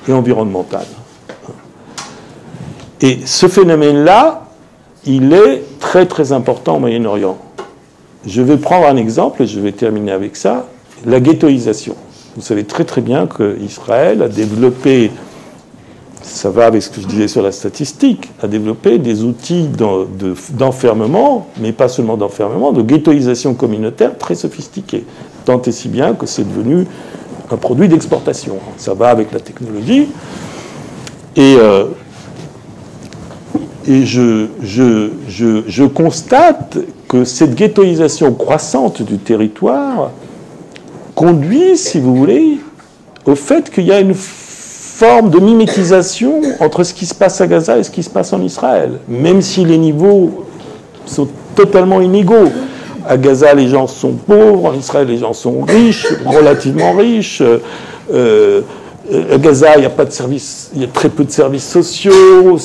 et environnementale. Et ce phénomène-là, il est très très important au Moyen-Orient. Je vais prendre un exemple et je vais terminer avec ça, la ghettoisation. Vous savez très très bien qu'Israël a développé, ça va avec ce que je disais sur la statistique, a développé des outils d'enfermement, mais pas seulement d'enfermement, de ghettoisation communautaire très sophistiqués. Tant et si bien que c'est devenu un produit d'exportation. Ça va avec la technologie. Et je constate que cette ghettoisation croissante du territoire conduit, si vous voulez, au fait qu'il y a une forme de mimétisation entre ce qui se passe à Gaza et ce qui se passe en Israël, même si les niveaux sont totalement inégaux. À Gaza, les gens sont pauvres, en Israël, les gens sont riches, relativement riches. À Gaza, il n'y a pas de services, il y a très peu de services sociaux.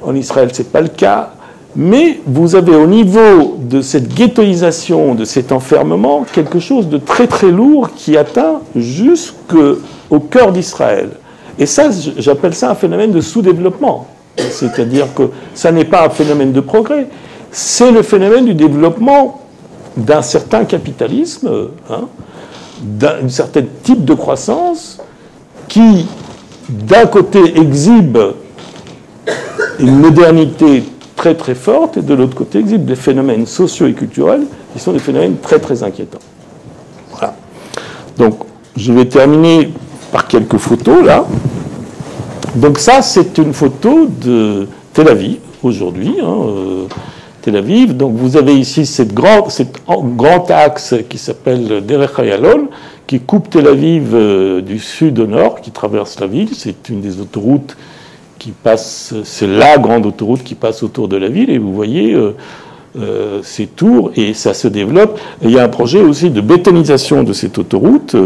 En Israël, ce n'est pas le cas. Mais vous avez au niveau de cette ghettoisation, de cet enfermement, quelque chose de très très lourd qui atteint jusqu'au cœur d'Israël. Et ça, j'appelle ça un phénomène de sous-développement. C'est-à-dire que ça n'est pas un phénomène de progrès, c'est le phénomène du développement d'un certain capitalisme, d'un certain type de croissance qui, d'un côté, exhibe une modernité très très forte, et de l'autre côté exhibe des phénomènes sociaux et culturels qui sont des phénomènes très très inquiétants. Voilà. Donc, je vais terminer par quelques photos, là. Donc ça, c'est une photo de Tel Aviv, aujourd'hui. Tel Aviv. Donc vous avez ici cet grand axe qui s'appelle Derech Ayalon, qui coupe Tel Aviv du sud au nord, qui traverse la ville. C'est une des autoroutes qui passe, c'est la grande autoroute qui passe autour de la ville, et vous voyez ces tours, et ça se développe. Et il y a un projet aussi de bétonisation de cette autoroute,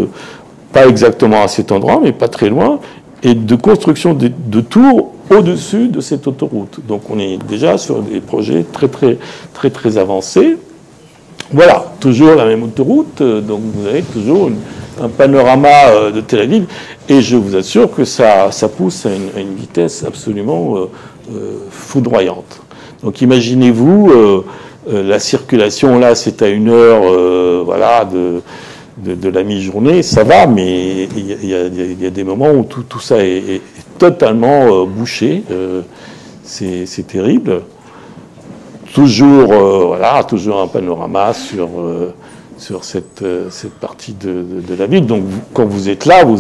pas exactement à cet endroit, mais pas très loin, et de construction de tours au-dessus de cette autoroute. Donc on est déjà sur des projets très avancés. Voilà, toujours la même autoroute, donc vous avez toujours un panorama de Tel Aviv, et je vous assure que ça pousse à une vitesse absolument foudroyante. Donc imaginez-vous, la circulation là, c'est à 1 heure voilà, de la mi-journée, ça va, mais il y a des moments où tout ça est totalement bouché, c'est terrible. Toujours, voilà, toujours un panorama sur cette partie de la ville. Donc, quand vous êtes là, vous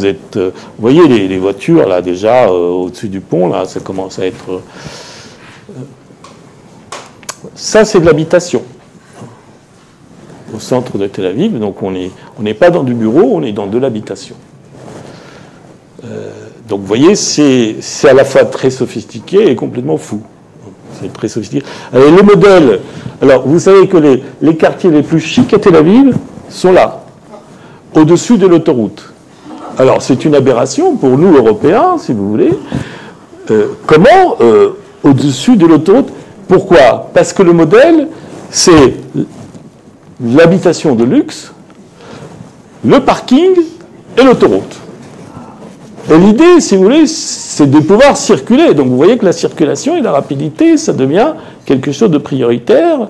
voyez les voitures, là, déjà, au-dessus du pont, là, ça commence à être... ça, c'est de l'habitation. Au centre de Tel Aviv, donc on n'est pas dans du bureau, on est dans de l'habitation. Donc, vous voyez, c'est à la fois très sophistiqué et complètement fou. C'est très sophistiqué. Alors, le modèle... Alors, vous savez que les quartiers les plus chics à Tel Aviv sont là, au-dessus de l'autoroute. Alors, c'est une aberration pour nous, Européens, si vous voulez. Comment au-dessus de l'autoroute? Pourquoi? Parce que le modèle, c'est l'habitation de luxe, le parking et l'autoroute. Et l'idée, si vous voulez, c'est de pouvoir circuler. Donc vous voyez que la circulation et la rapidité, ça devient quelque chose de prioritaire.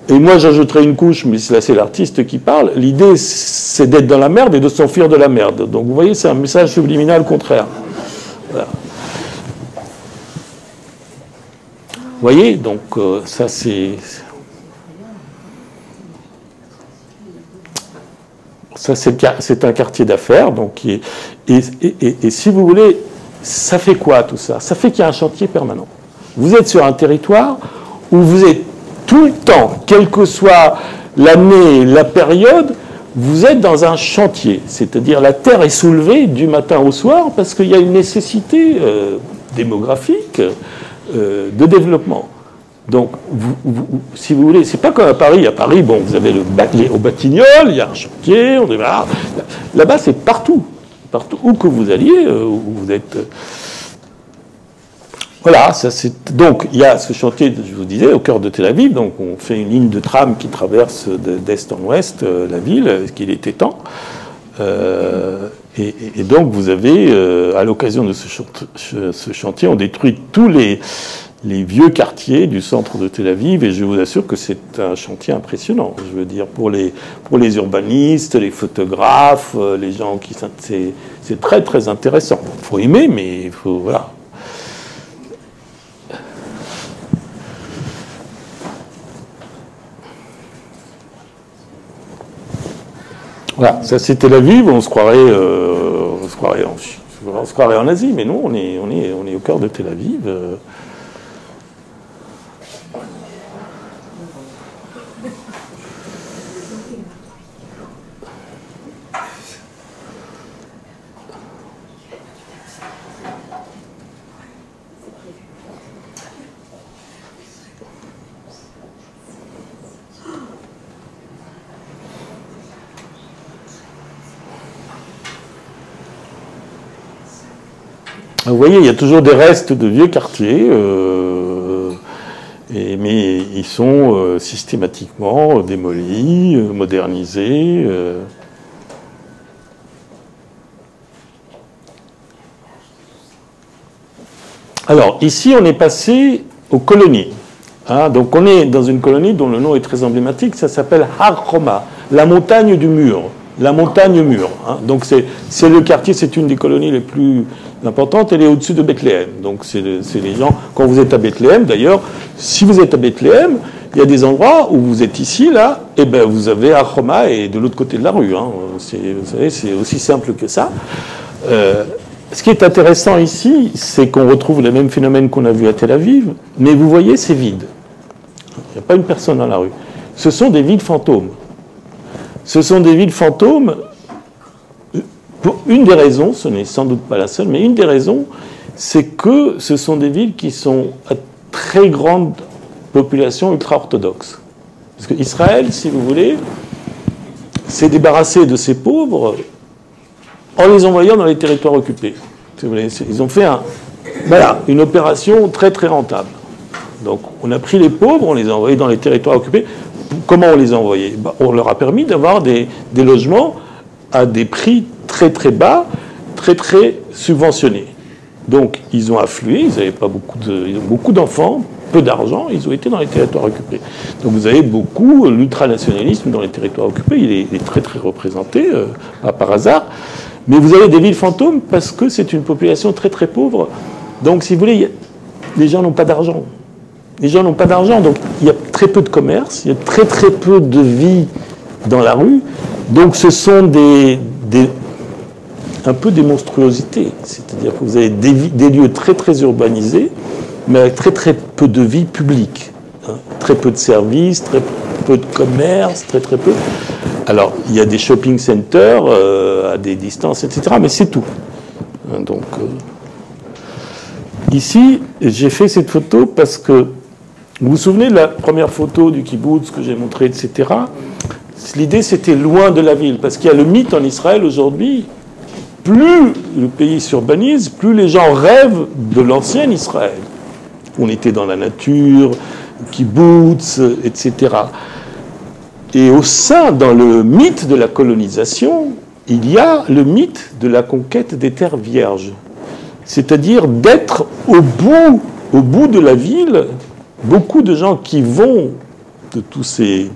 Et moi, j'ajouterai une couche, mais là, c'est l'artiste qui parle. L'idée, c'est d'être dans la merde et de s'enfuir de la merde. Donc vous voyez, c'est un message subliminal contraire. Voilà. Vous voyez, donc ça, c'est... Ça, c'est un quartier d'affaires, donc, et si vous voulez, ça fait quoi tout ça? Ça fait qu'il y a un chantier permanent. Vous êtes sur un territoire où vous êtes tout le temps, quelle que soit l'année, la période, vous êtes dans un chantier. C'est-à-dire la terre est soulevée du matin au soir parce qu'il y a une nécessité démographique de développement. Donc, si vous voulez, c'est pas comme à Paris. À Paris, bon, vous avez au Batignolles, il y a un chantier, là-bas, c'est partout. Partout où que vous alliez, où vous êtes... Voilà, ça c'est... Donc, il y a ce chantier, je vous disais, au cœur de Tel Aviv. Donc, on fait une ligne de tram qui traverse d'est en ouest la ville, ce qu'il était temps. Et donc, vous avez, à l'occasion de ce chantier, on détruit tous les vieux quartiers du centre de Tel Aviv, et je vous assure que c'est un chantier impressionnant. Je veux dire, pour les urbanistes, les photographes, les gens qui... C'est très intéressant. Il faut aimer, mais il faut... Voilà. Voilà, ça c'est Tel Aviv, on se croirait en Asie, mais non, on est au cœur de Tel Aviv. Vous voyez, il y a toujours des restes de vieux quartiers, mais ils sont systématiquement démolis, modernisés. Alors, ici, on est passé aux colonies. Hein, donc, on est dans une colonie dont le nom est très emblématique, ça s'appelle Har Choma, la montagne du mur. La montagne mur. Hein. Donc, c'est le quartier, c'est une des colonies les plus importantes, elle est au-dessus de Bethléem. Donc, c'est les gens, quand vous êtes à Bethléem, d'ailleurs, si vous êtes à Bethléem, il y a des endroits où vous êtes ici, là, et ben vous avez Har Choma et de l'autre côté de la rue. Hein. Vous savez, c'est aussi simple que ça. Ce qui est intéressant ici, c'est qu'on retrouve les mêmes phénomènes qu'on a vus à Tel Aviv, mais vous voyez, c'est vide. Il n'y a pas une personne dans la rue. Ce sont des villes fantômes. Ce sont des villes fantômes. Pour une des raisons, ce n'est sans doute pas la seule, mais une des raisons, c'est que ce sont des villes qui sont à très grande population ultra-orthodoxe. Parce qu'Israël, si vous voulez, s'est débarrassé de ces pauvres en les envoyant dans les territoires occupés. Si vous voulez, ils ont fait une opération très très rentable. Donc on a pris les pauvres, on les a envoyés dans les territoires occupés. Comment on les a envoyés? On leur a permis d'avoir des logements à des prix très très bas, très très subventionnés. Donc ils ont afflué, ils ont beaucoup d'enfants, peu d'argent, ils ont été dans les territoires occupés. Donc vous avez beaucoup, l'ultranationalisme dans les territoires occupés, il est très très représenté, pas par hasard. Mais vous avez des villes fantômes parce que c'est une population très très pauvre. Donc si vous voulez, les gens n'ont pas d'argent. Les gens n'ont pas d'argent, donc il y a très peu de commerce, il y a très très peu de vie dans la rue. Donc ce sont un peu des monstruosités. C'est-à-dire que vous avez des lieux très très urbanisés, mais avec très très peu de vie publique. Hein. Très peu de services, très peu de commerce, très très peu. Alors il y a des shopping centers à des distances, etc., mais c'est tout. Hein, donc ici, j'ai fait cette photo parce que vous vous souvenez de la première photo du kibbutz que j'ai montré, etc. L'idée, c'était loin de la ville, parce qu'il y a le mythe en Israël aujourd'hui. Plus le pays s'urbanise, plus les gens rêvent de l'ancien Israël. On était dans la nature, kibbutz, etc. Et au sein, dans le mythe de la colonisation, il y a le mythe de la conquête des terres vierges. C'est-à-dire d'être au bout de la ville. Beaucoup de gens qui vont, de tous ces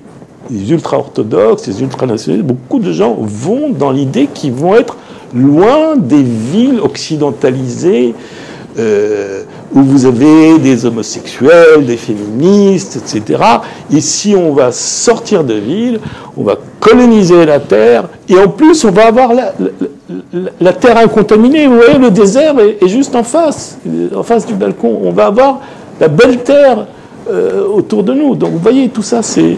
ultra-orthodoxes, ces ultra-nationalistes, beaucoup de gens vont dans l'idée qu'ils vont être loin des villes occidentalisées où vous avez des homosexuels, des féministes, etc. Et si on va sortir de ville, on va coloniser la terre, et en plus on va avoir la terre incontaminée. Vous voyez, le désert est juste en face du balcon. On va avoir la belle terre autour de nous. Donc vous voyez, tout ça, c'est...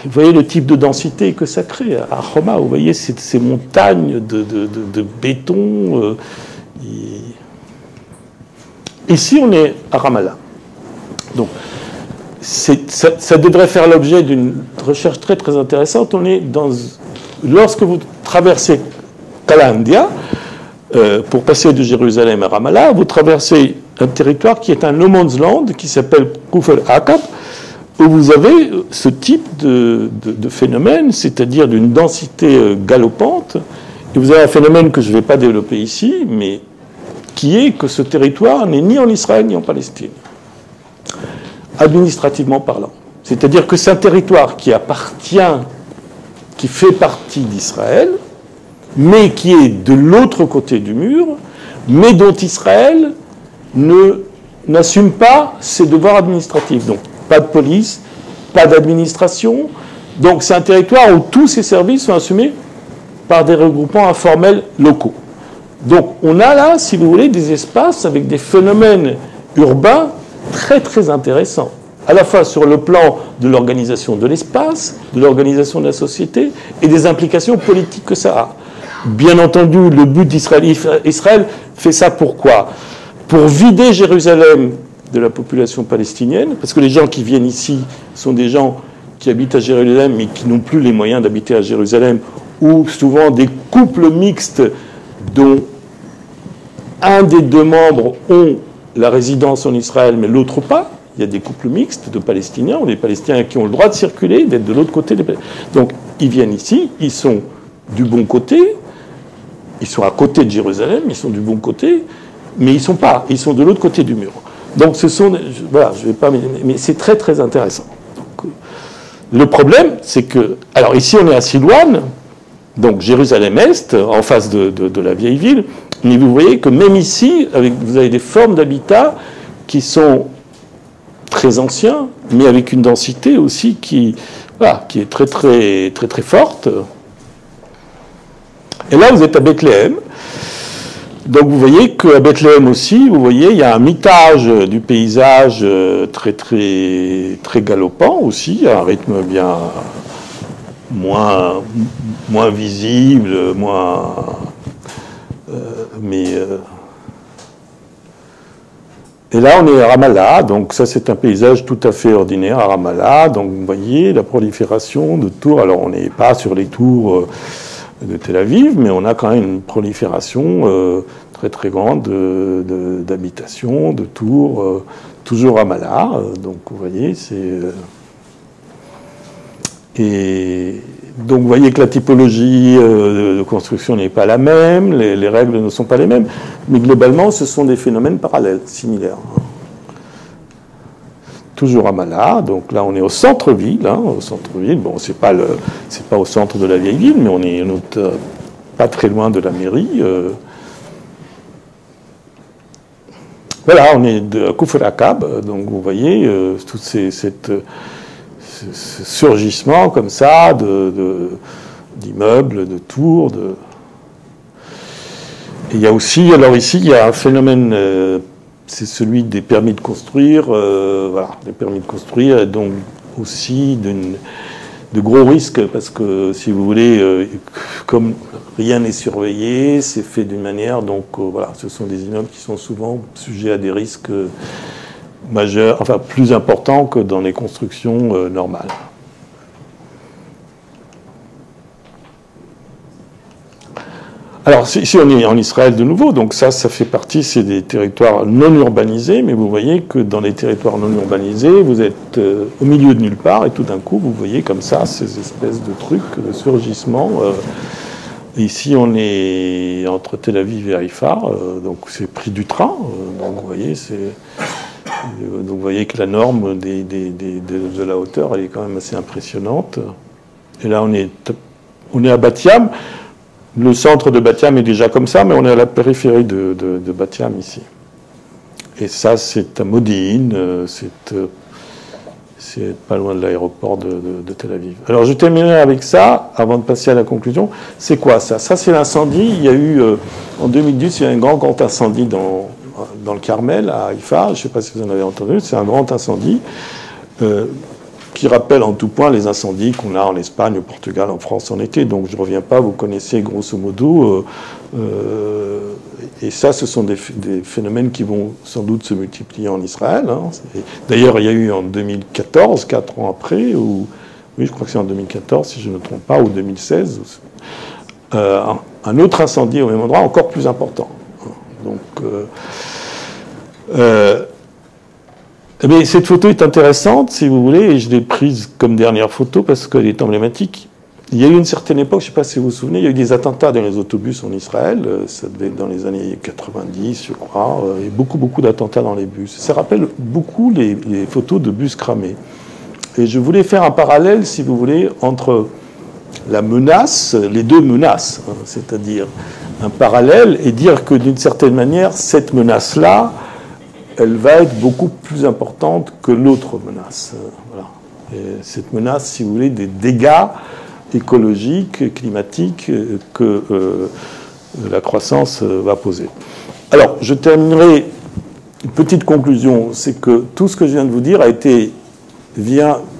Vous voyez le type de densité que ça crée. À Homa, vous voyez ces montagnes de béton. Ici, on est à Ramallah. Donc, ça devrait faire l'objet d'une recherche très très intéressante. On est lorsque vous traversez Kalandia, pour passer de Jérusalem à Ramallah, vous traversez un territoire qui est un no man's land, qui s'appelle Kufr Aqab, où vous avez ce type de phénomène, c'est-à-dire d'une densité galopante. Et vous avez un phénomène que je ne vais pas développer ici, mais qui est que ce territoire n'est ni en Israël ni en Palestine, administrativement parlant. C'est-à-dire que c'est un territoire qui fait partie d'Israël, mais qui est de l'autre côté du mur, mais dont Israël n'assume pas ses devoirs administratifs. Donc, pas de police, pas d'administration. Donc, c'est un territoire où tous ces services sont assumés par des regroupements informels locaux. Donc, on a là, si vous voulez, des espaces avec des phénomènes urbains très, très intéressants. À la fois sur le plan de l'organisation de l'espace, de l'organisation de la société et des implications politiques que ça a. Bien entendu, le but d'Israël, Israël fait ça pourquoi? Pour vider Jérusalem de la population palestinienne, parce que les gens qui viennent ici sont des gens qui habitent à Jérusalem mais qui n'ont plus les moyens d'habiter à Jérusalem, ou souvent des couples mixtes dont un des deux membres ont la résidence en Israël mais l'autre pas. Il y a des couples mixtes de Palestiniens ou des Palestiniens qui ont le droit de circuler, d'être de l'autre côté des Palestiniens. Donc ils viennent ici, ils sont du bon côté, ils sont à côté de Jérusalem, ils sont du bon côté, mais ils sont de l'autre côté du mur. Donc ce sont, voilà, je vais pas, mais c'est très très intéressant. Donc, le problème, c'est que, alors ici on est à Silouane, donc Jérusalem-Est, en face de la vieille ville, mais vous voyez que même ici, vous avez des formes d'habitat qui sont très anciens, mais avec une densité aussi qui est très très très très forte. Et là, vous êtes à Bethléem. Donc, vous voyez qu'à Bethléem aussi, vous voyez, il y a un mitage du paysage très très très galopant aussi, à un rythme bien moins visible, mais Et là, on est à Ramallah, donc ça c'est un paysage tout à fait ordinaire à Ramallah. Donc vous voyez la prolifération de tours. Alors on n'est pas sur les tours de Tel Aviv, mais on a quand même une prolifération très très grande d'habitations, de tours, toujours à Ramallah. Donc vous voyez, c'est... Et donc vous voyez que la typologie de construction n'est pas la même, les règles ne sont pas les mêmes, mais globalement ce sont des phénomènes parallèles, similaires. Toujours à Ramallah, donc là on est au centre-ville, au centre-ville. Bon, c'est pas au centre de la vieille ville, mais on est pas très loin de la mairie. Voilà, on est à Kufr Akab, donc vous voyez tout ce surgissement comme ça d'immeubles, de tours. Et il y a aussi, alors ici, il y a un phénomène, c'est celui des permis de construire, voilà, les permis de construire, et donc aussi de gros risques, parce que si vous voulez, comme rien n'est surveillé, c'est fait d'une manière, donc voilà, ce sont des immeubles qui sont souvent sujets à des risques majeurs, enfin plus importants que dans les constructions normales. Alors, ici, on est en Israël de nouveau, donc ça fait partie, c'est des territoires non urbanisés, mais vous voyez que dans les territoires non urbanisés, vous êtes au milieu de nulle part, et tout d'un coup, vous voyez comme ça ces espèces de trucs, de surgissements. Ici, on est entre Tel Aviv et Haïfa, donc c'est pris du train, donc vous voyez que la norme de la hauteur, elle est quand même assez impressionnante. Et là, on est à Bat Yam. Le centre de Bat Yam est déjà comme ça, mais on est à la périphérie de Bat Yam ici. Et ça, c'est à Modi'in, c'est pas loin de l'aéroport de Tel Aviv. Alors, je terminerai avec ça, avant de passer à la conclusion. C'est quoi ça? Ça, c'est l'incendie. Il y a eu, en 2010, il y a eu un grand incendie dans le Carmel, à Haïfa. Je ne sais pas si vous en avez entendu. C'est un grand incendie qui rappelle en tout point les incendies qu'on a en Espagne, au Portugal, en France en été. Donc je ne reviens pas, vous connaissez grosso modo. Et ça, ce sont des phénomènes qui vont sans doute se multiplier en Israël. D'ailleurs, il y a eu en 2014, 4 ans après, oui, je crois que c'est en 2014, si je ne me trompe pas, ou 2016, un autre incendie au même endroit, encore plus important. Donc... mais cette photo est intéressante, si vous voulez, et je l'ai prise comme dernière photo parce qu'elle est emblématique. Il y a eu une certaine époque, je ne sais pas si vous vous souvenez, il y a eu des attentats dans les autobus en Israël, ça devait être dans les années 90, je crois, et beaucoup d'attentats dans les bus. Ça rappelle beaucoup les photos de bus cramés. Et je voulais faire un parallèle, si vous voulez, entre la menace, les deux menaces, c'est-à-dire un parallèle, et dire que d'une certaine manière, cette menace-là, elle va être beaucoup plus importante que l'autre menace. Voilà. Et cette menace, si vous voulez, des dégâts écologiques, climatiques que la croissance va poser. Alors, je terminerai, une petite conclusion, c'est que tout ce que je viens de vous dire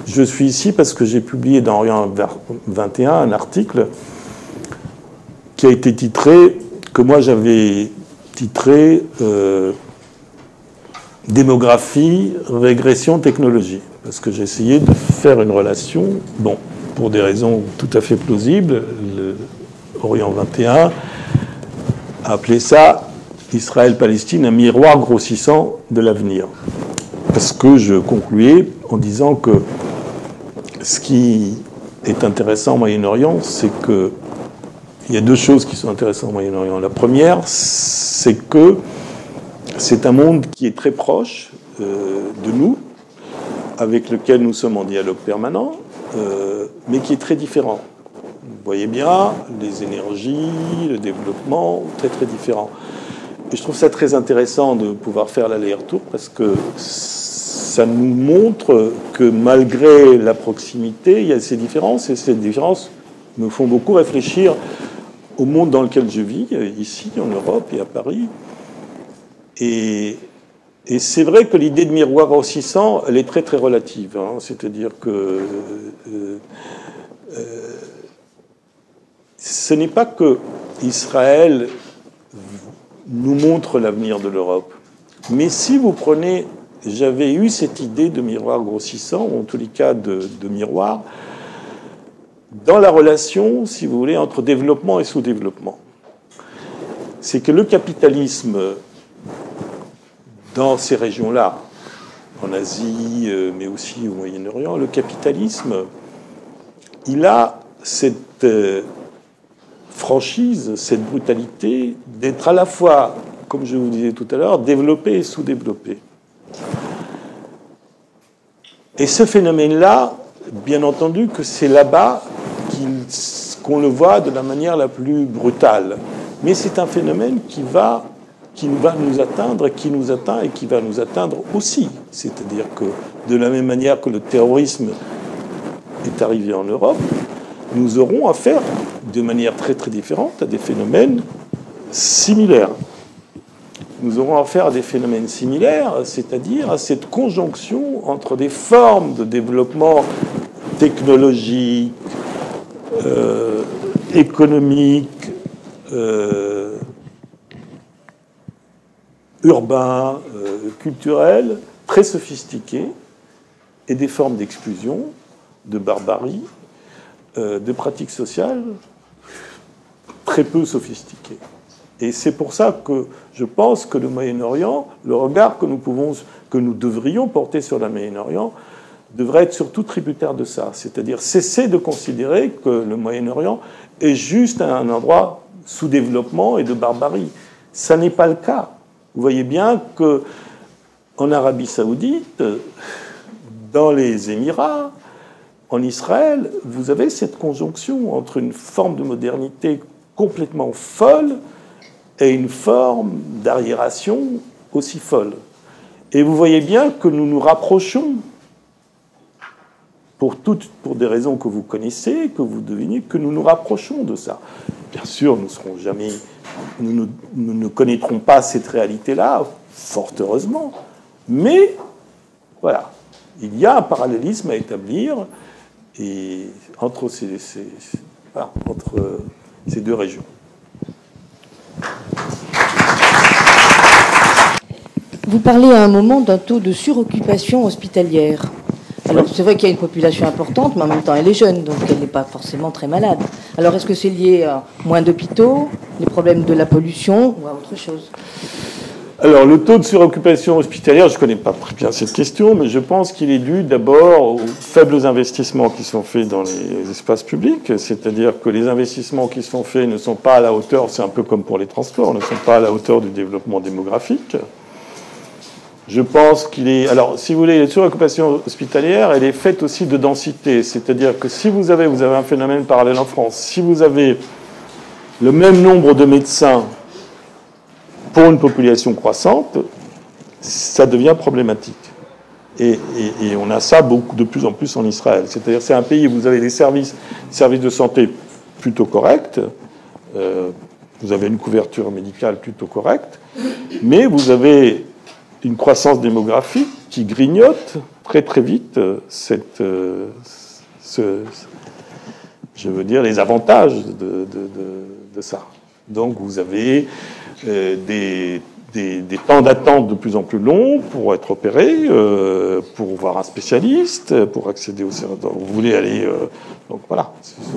je suis ici parce que j'ai publié dans Orient 21 un article qui a été titré, que moi j'avais titré démographie, régression, technologie. Parce que j'ai essayé de faire une relation, bon, pour des raisons tout à fait plausibles, Orient 21 a appelé ça Israël-Palestine, un miroir grossissant de l'avenir. Parce que je concluais en disant que ce qui est intéressant au Moyen-Orient, c'est que il y a deux choses qui sont intéressantes au Moyen-Orient. La première, c'est que c'est un monde qui est très proche de nous, avec lequel nous sommes en dialogue permanent, mais qui est très différent. Vous voyez bien, les énergies, le développement, très très différents. Et je trouve ça très intéressant de pouvoir faire l'aller-retour, parce que ça nous montre que malgré la proximité, il y a ces différences, et ces différences me font beaucoup réfléchir au monde dans lequel je vis, ici, en Europe et à Paris. Et c'est vrai que l'idée de miroir grossissant, elle est très très relative. C'est-à-dire que ce n'est pas que Israël nous montre l'avenir de l'Europe, Mais si vous prenez... J'avais eu cette idée de miroir grossissant, ou en tous les cas de miroir, dans la relation, si vous voulez, entre développement et sous-développement. C'est que le capitalisme, dans ces régions-là, en Asie, mais aussi au Moyen-Orient, le capitalisme, il a cette franchise, cette brutalité d'être à la fois, comme je vous disais tout à l'heure, développé et sous-développé. Et ce phénomène-là, bien entendu que c'est là-bas qu'on le voit de la manière la plus brutale. Mais c'est un phénomène qui va nous atteindre, qui nous atteint et qui va nous atteindre aussi. C'est-à-dire que de la même manière que le terrorisme est arrivé en Europe, nous aurons affaire de manière très très différente à des phénomènes similaires. Nous aurons affaire à des phénomènes similaires, c'est-à-dire à cette conjonction entre des formes de développement technologique, économique, urbain, culturel, très sophistiqués, et des formes d'exclusion, de barbarie, de pratiques sociales très peu sophistiquées. Et c'est pour ça que je pense que le Moyen-Orient, le regard que nous devrions porter sur le Moyen-Orient, devrait être surtout tributaire de ça. C'est-à-dire cesser de considérer que le Moyen-Orient est juste un endroit sous développement et de barbarie. Ça n'est pas le cas. Vous voyez bien qu'en Arabie Saoudite, dans les Émirats, en Israël, vous avez cette conjonction entre une forme de modernité complètement folle et une forme d'arriération aussi folle. Et vous voyez bien que nous nous rapprochons, pour des raisons que vous connaissez, que vous devinez, que nous nous rapprochons de ça. Bien sûr, nous ne connaîtrons pas cette réalité-là, fort heureusement, mais voilà, il y a un parallélisme à établir entre ces deux régions. Vous parlez à un moment d'un taux de suroccupation hospitalière. Alors, c'est vrai qu'il y a une population importante, mais en même temps, elle est jeune, donc elle n'est pas forcément très malade. Alors, est-ce que c'est lié à moins d'hôpitaux, les problèmes de la pollution ou à autre chose ? Alors, le taux de suroccupation hospitalière, je ne connais pas très bien cette question, mais je pense qu'il est dû d'abord aux faibles investissements qui sont faits dans les espaces publics, c'est-à-dire que les investissements qui sont faits ne sont pas à la hauteur, c'est un peu comme pour les transports, ne sont pas à la hauteur du développement démographique. Je pense qu'il est... Alors, si vous voulez, la suroccupation hospitalière, elle est faite aussi de densité. C'est-à-dire que si vous avez un phénomène parallèle en France. Si vous avez le même nombre de médecins pour une population croissante, ça devient problématique. Et on a ça de plus en plus en Israël. C'est-à-dire c'est un pays où vous avez des services de santé plutôt corrects, vous avez une couverture médicale plutôt correcte, mais vous avez une croissance démographique qui grignote très très vite les avantages de ça. Donc vous avez des temps d'attente de plus en plus longs pour être opéré, pour voir un spécialiste, pour accéder au service. Vous voulez aller... donc voilà,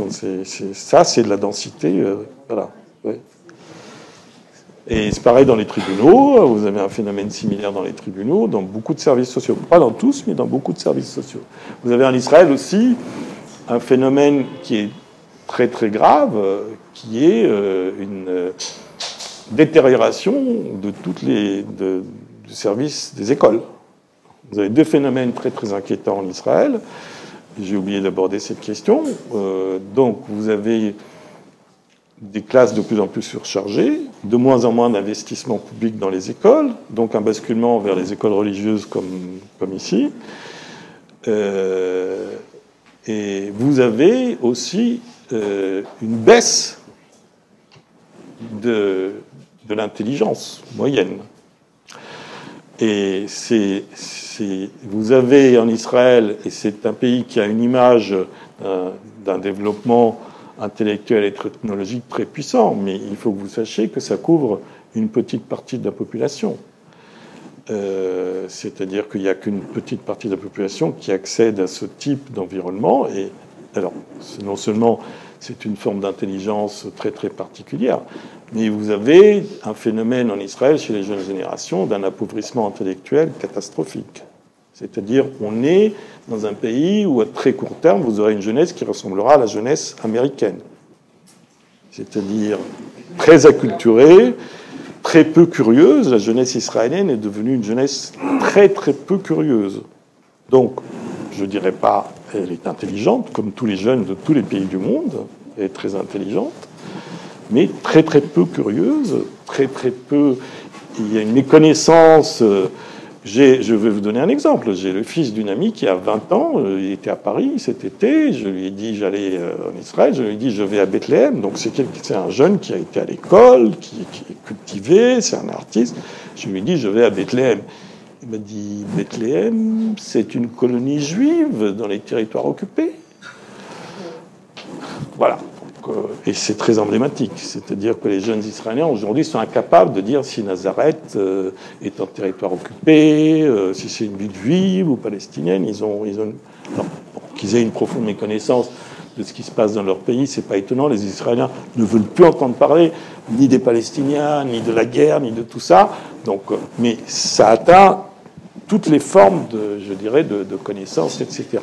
c'est de la densité. Voilà. Ouais. Et c'est pareil dans les tribunaux, vous avez un phénomène similaire dans les tribunaux, dans beaucoup de services sociaux. Pas dans tous, mais dans beaucoup de services sociaux. Vous avez en Israël aussi un phénomène qui est très très grave, qui est une détérioration de du service des écoles. Vous avez deux phénomènes très très inquiétants en Israël. J'ai oublié d'aborder cette question. Donc vous avez des classes de plus en plus surchargées, de moins en moins d'investissements publics dans les écoles, donc un basculement vers les écoles religieuses comme ici. Et vous avez aussi une baisse de l'intelligence moyenne. Et vous avez en Israël, et c'est un pays qui a une image d'un développement intellectuel et technologique très puissant, mais il faut que vous sachiez que ça couvre une petite partie de la population. C'est-à-dire qu'il n'y a qu'une petite partie de la population qui accède à ce type d'environnement. Et alors, non seulement c'est une forme d'intelligence très très particulière, mais vous avez un phénomène en Israël chez les jeunes générations d'un appauvrissement intellectuel catastrophique. C'est-à-dire, on est dans un pays où à très court terme, vous aurez une jeunesse qui ressemblera à la jeunesse américaine. C'est-à-dire très acculturée, très peu curieuse. La jeunesse israélienne est devenue une jeunesse très très peu curieuse. Donc, je ne dirais pas elle est intelligente, comme tous les jeunes de tous les pays du monde, elle est très intelligente, mais très très peu curieuse, très très peu. Il y a une méconnaissance. Je vais vous donner un exemple. J'ai le fils d'une amie qui a 20 ans, il était à Paris cet été, je lui ai dit j'allais en Israël, je lui ai dit je vais à Bethléem, donc c'est un jeune qui a été à l'école, qui est cultivé, c'est un artiste, je lui ai dit je vais à Bethléem. Il m'a dit Bethléem, c'est une colonie juive dans les territoires occupés. Voilà. Et c'est très emblématique. C'est-à-dire que les jeunes Israéliens, aujourd'hui, sont incapables de dire si Nazareth est en territoire occupé, si c'est une ville juive ou palestinienne. Qu'ils aient une profonde méconnaissance de ce qui se passe dans leur pays, c'est pas étonnant. Les Israéliens ne veulent plus entendre parler ni des Palestiniens, ni de la guerre, ni de tout ça. Donc, mais ça atteint toutes les formes, de connaissances, etc.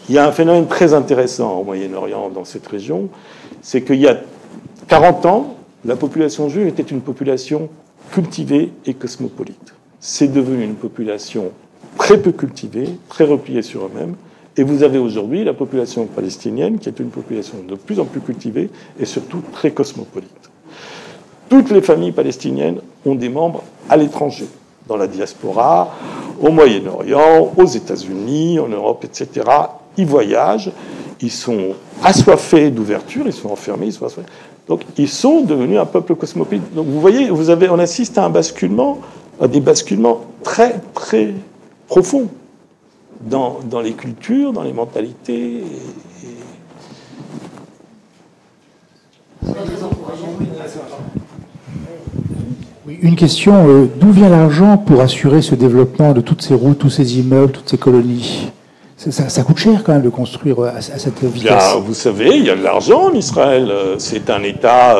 Il y a un phénomène très intéressant au Moyen-Orient, dans cette région, c'est qu'il y a 40 ans, la population juive était une population cultivée et cosmopolite. C'est devenu une population très peu cultivée, très repliée sur eux-mêmes, et vous avez aujourd'hui la population palestinienne, qui est une population de plus en plus cultivée et surtout très cosmopolite. Toutes les familles palestiniennes ont des membres à l'étranger, dans la diaspora, au Moyen-Orient, aux États-Unis, en Europe, etc. Ils voyagent, ils sont assoiffés d'ouverture, ils sont enfermés, ils sont assoiffés. Donc, ils sont devenus un peuple cosmopolite. Donc, vous voyez, on assiste à des basculements très, très profonds dans les cultures, dans les mentalités. Oui, une question, d'où vient l'argent pour assurer ce développement de toutes ces routes, tous ces immeubles, toutes ces colonies ? Ça coûte cher quand même de construire à cette vitesse. Bien, vous savez, il y a de l'argent en Israël. C'est un État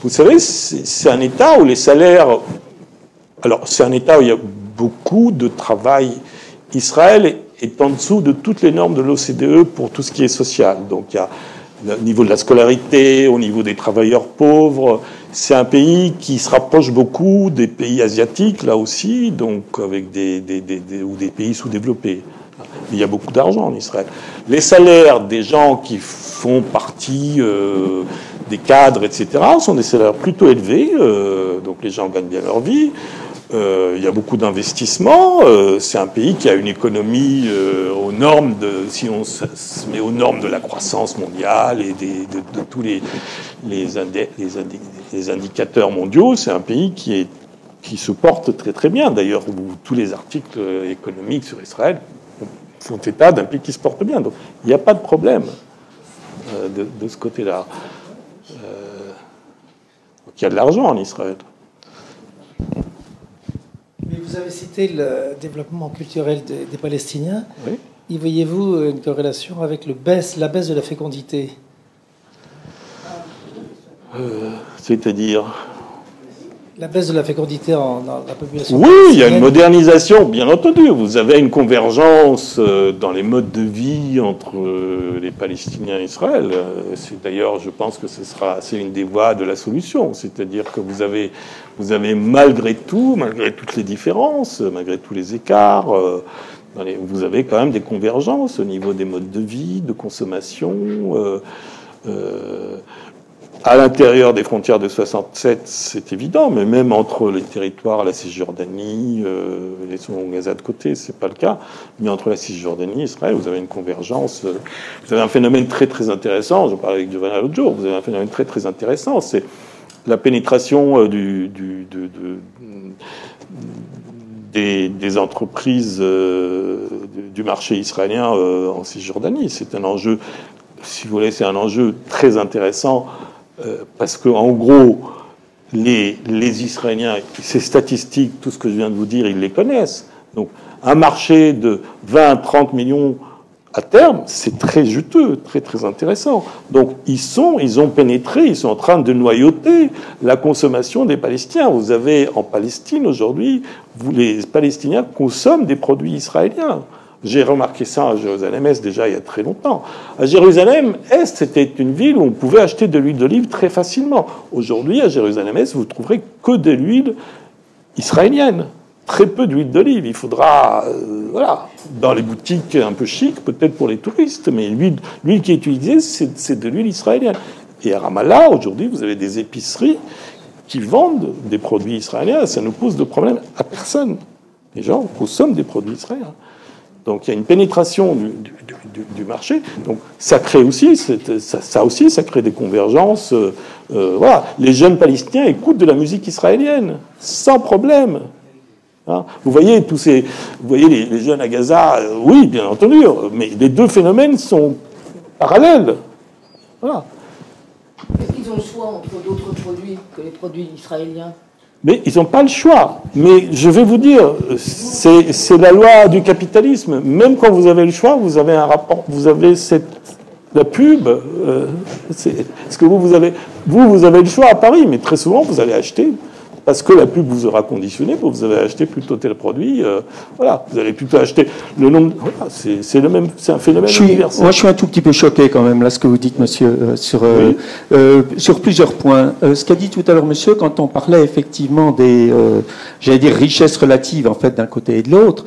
vous savez, c'est un État où les salaires... Alors, c'est un État où il y a beaucoup de travail. Israël est en dessous de toutes les normes de l'OCDE pour tout ce qui est social. Donc, il y a au niveau de la scolarité, au niveau des travailleurs pauvres. C'est un pays qui se rapproche beaucoup des pays asiatiques, là aussi, donc avec ou des pays sous-développés. Il y a beaucoup d'argent en Israël. Les salaires des gens qui font partie des cadres, etc., sont des salaires plutôt élevés. Donc les gens gagnent bien leur vie. Il y a beaucoup d'investissements. C'est un pays qui a une économie aux normes si on se met aux normes de la croissance mondiale et de tous les indicateurs mondiaux. C'est un pays qui se porte très très bien. D'ailleurs, tous les articles économiques sur Israël font état d'un pays qui se porte bien. Donc, il n'y a pas de problème de ce côté-là. Donc, il y a de l'argent en Israël. Mais vous avez cité le développement culturel des Palestiniens. Oui. Y voyez-vous une corrélation avec la baisse de la fécondité ? C'est-à-dire la baisse de la fécondité dans la population. Oui, il y a une modernisation, bien entendu. Vous avez une convergence dans les modes de vie entre les Palestiniens et Israël. C'est d'ailleurs, je pense que c'est une des voies de la solution. C'est-à-dire que vous avez malgré tout, malgré toutes les différences, malgré tous les écarts, vous avez quand même des convergences au niveau des modes de vie, de consommation. À l'intérieur des frontières de 67, c'est évident, mais même entre les territoires, la Cisjordanie, laissons Gaza de côté, c'est pas le cas, mais entre la Cisjordanie et Israël, vous avez une convergence. Vous avez un phénomène très très intéressant. Je parlais avec Giovanna l'autre jour. Vous avez un phénomène très très intéressant. C'est la pénétration des entreprises du marché israélien en Cisjordanie. C'est un enjeu, si vous voulez, c'est un enjeu très intéressant. Parce qu'en gros, les Israéliens, ces statistiques, tout ce que je viens de vous dire, ils les connaissent. Donc, un marché de 20 à 30 millions à terme, c'est très juteux, très très intéressant. Donc, ils ont pénétré, ils sont en train de noyauter la consommation des Palestiniens. Vous avez en Palestine aujourd'hui, les Palestiniens consomment des produits israéliens. J'ai remarqué ça à Jérusalem-Est déjà il y a très longtemps. À Jérusalem-Est, c'était une ville où on pouvait acheter de l'huile d'olive très facilement. Aujourd'hui, à Jérusalem-Est, vous ne trouverez que de l'huile israélienne. Très peu d'huile d'olive. Il faudra, voilà, dans les boutiques un peu chic, peut-être pour les touristes, mais l'huile qui est utilisée, c'est de l'huile israélienne. Et à Ramallah, aujourd'hui, vous avez des épiceries qui vendent des produits israéliens. Ça ne pose de problème à personne. Les gens consomment des produits israéliens. Donc il y a une pénétration du marché. Donc ça crée aussi, ça crée des convergences. Voilà, les jeunes Palestiniens écoutent de la musique israélienne sans problème. Hein, vous voyez les jeunes à Gaza, oui, bien entendu, mais les deux phénomènes sont parallèles. Voilà. Est-ce qu'ils ont le choix entre d'autres produits que les produits israéliens? Mais ils n'ont pas le choix. Mais je vais vous dire, c'est la loi du capitalisme. Même quand vous avez le choix, vous avez un rapport, vous avez la pub. Est-ce que vous avez le choix à Paris, mais très souvent vous allez acheter. Parce que la pub vous aura conditionné, vous avez acheté plutôt tel produit, voilà, vous allez plutôt acheter le nombre. Voilà, c'est un phénomène universel. Moi, je suis un tout petit peu choqué quand même là, ce que vous dites, monsieur, sur plusieurs points. Ce qu'a dit tout à l'heure, monsieur, quand on parlait effectivement des, j'allais dire, richesses relatives en fait d'un côté et de l'autre,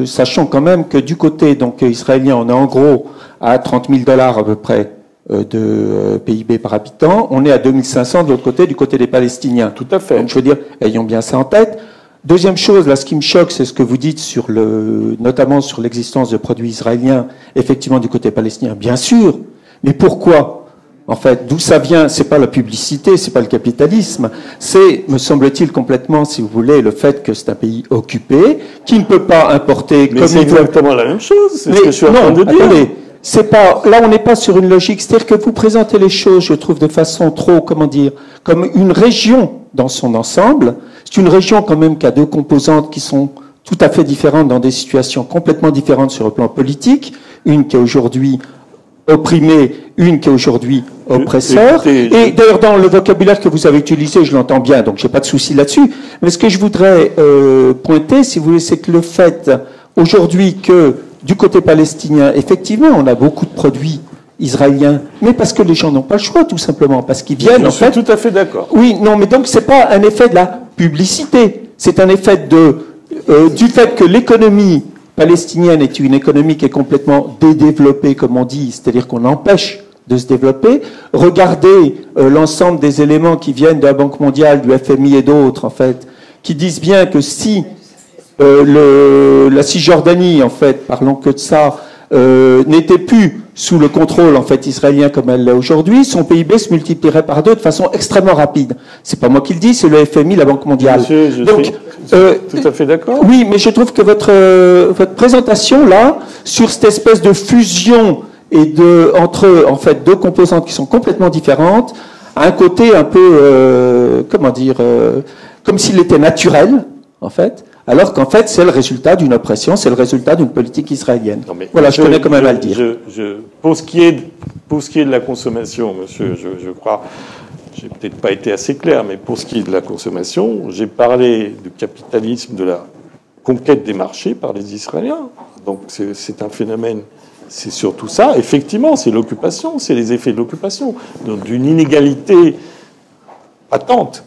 sachant quand même que du côté donc israélien, on est en gros à 30 000 $ à peu près de PIB par habitant, on est à 2500 de l'autre côté, du côté des Palestiniens. Tout à fait. Donc je veux dire, ayons bien ça en tête. Deuxième chose, là, ce qui me choque, c'est ce que vous dites sur notamment sur l'existence de produits israéliens, effectivement du côté palestinien, bien sûr. Mais pourquoi? En fait, d'où ça vient? C'est pas la publicité, c'est pas le capitalisme. C'est, me semble-t-il, complètement, si vous voulez, le fait que c'est un pays occupé, qui ne peut pas importer. Mais c'est exactement la même chose. C'est ce que je suis en train de dire. Attendez. C'est pas, là, on n'est pas sur une logique. C'est-à-dire que vous présentez les choses, je trouve, de façon trop, comment dire, comme une région dans son ensemble. C'est une région, quand même, qui a deux composantes qui sont tout à fait différentes dans des situations complètement différentes sur le plan politique. Une qui est aujourd'hui opprimée, une qui est aujourd'hui oppresseur. Et d'ailleurs, dans le vocabulaire que vous avez utilisé, je l'entends bien, donc j'ai pas de souci là-dessus. Mais ce que je voudrais pointer, si vous voulez, c'est que le fait, aujourd'hui, que du côté palestinien, effectivement, on a beaucoup de produits israéliens, mais parce que les gens n'ont pas le choix, tout simplement, parce qu'ils viennent, en fait... Je suis tout à fait d'accord. Oui, non, mais donc c'est pas un effet de la publicité, c'est un effet du fait que l'économie palestinienne est une économie qui est complètement dédéveloppée, comme on dit, c'est-à-dire qu'on empêche de se développer. Regardez l'ensemble des éléments qui viennent de la Banque mondiale, du FMI et d'autres, en fait, qui disent bien que si la Cisjordanie, en fait, parlons que de ça, n'était plus sous le contrôle en fait israélien comme elle l'est aujourd'hui, son PIB se multiplierait par 2 de façon extrêmement rapide. C'est pas moi qui le dis, c'est le FMI, la Banque mondiale. Monsieur, je suis tout à fait d'accord. Oui, mais je trouve que votre présentation là, sur cette espèce de fusion et entre en fait deux composantes qui sont complètement différentes, a un côté un peu comment dire, comme s'il était naturel en fait. Alors qu'en fait, c'est le résultat d'une oppression, c'est le résultat d'une politique israélienne. Non, voilà, je tenais quand même à le dire. Pour ce qui est de la consommation, monsieur, je crois, j'ai peut-être pas été assez clair, mais pour ce qui est de la consommation, j'ai parlé du capitalisme, de la conquête des marchés par les Israéliens. Donc c'est un phénomène, c'est surtout ça. Effectivement, c'est l'occupation, c'est les effets de l'occupation, donc d'une inégalité patente.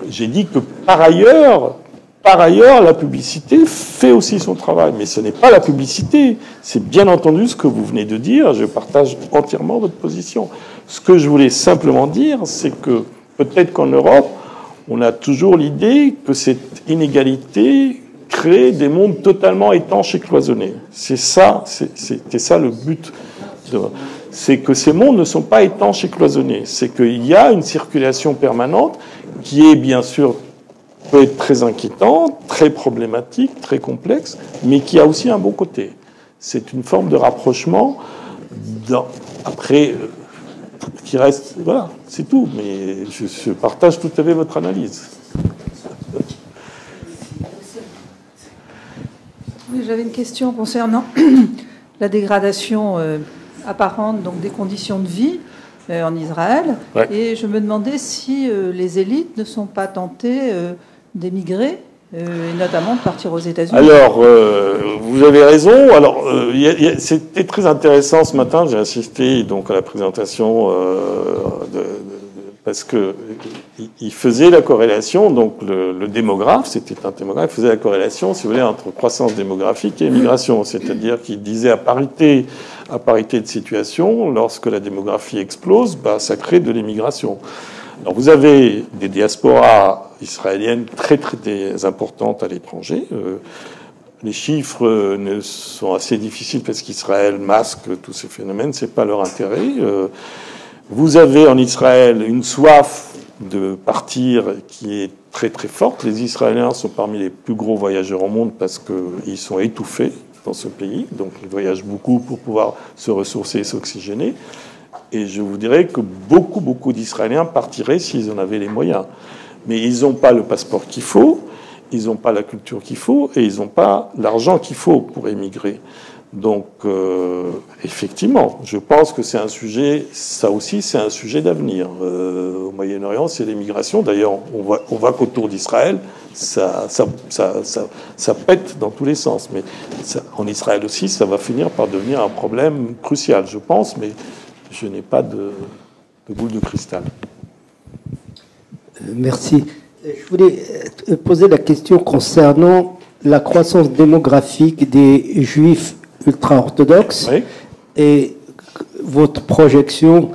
J'ai dit que par ailleurs, la publicité fait aussi son travail, mais ce n'est pas la publicité. C'est bien entendu ce que vous venez de dire. Je partage entièrement votre position. Ce que je voulais simplement dire, c'est que peut-être qu'en Europe, on a toujours l'idée que cette inégalité crée des mondes totalement étanches et cloisonnés. C'était ça le but. C'est que ces mondes ne sont pas étanches et cloisonnés. C'est qu'il y a une circulation permanente qui est bien sûr peut être très inquiétant, très problématique, très complexe, mais qui a aussi un bon côté. C'est une forme de rapprochement. Après, Voilà, c'est tout. Mais je partage tout à fait votre analyse. Oui, j'avais une question concernant la dégradation apparente donc des conditions de vie en Israël. Ouais. Et je me demandais si les élites ne sont pas tentées d'émigrer, et notamment de partir aux États-Unis. Alors, vous avez raison. Alors, c'était très intéressant ce matin. J'ai assisté donc à la présentation parce que il faisait la corrélation. Donc, le démographe, c'était un démographe, faisait la corrélation, si vous voulez, entre croissance démographique et immigration. C'est-à-dire qu'il disait à parité de situation, lorsque la démographie explose, ça crée de l'immigration. Alors, vous avez des diasporas israéliennes très importantes à l'étranger. Les chiffres sont assez difficiles parce qu'Israël masque tous ces phénomènes, c'est pas leur intérêt. Vous avez en Israël une soif de partir qui est très forte. Les Israéliens sont parmi les plus gros voyageurs au monde parce qu'ils sont étouffés dans ce pays, donc ils voyagent beaucoup pour pouvoir se ressourcer et s'oxygéner. Et je vous dirais que beaucoup d'Israéliens partiraient s'ils en avaient les moyens. Mais ils n'ont pas le passeport qu'il faut, ils n'ont pas la culture qu'il faut, et ils n'ont pas l'argent qu'il faut pour émigrer. Donc, effectivement, je pense que c'est un sujet, ça aussi, c'est un sujet d'avenir. Au Moyen-Orient, c'est l'immigration. D'ailleurs, on voit qu'autour d'Israël, ça pète dans tous les sens. Mais en Israël aussi, ça va finir par devenir un problème crucial, je pense, mais je n'ai pas de boule de cristal. Merci. Je voulais poser la question concernant la croissance démographique des Juifs ultra-orthodoxes. Oui. Et votre projection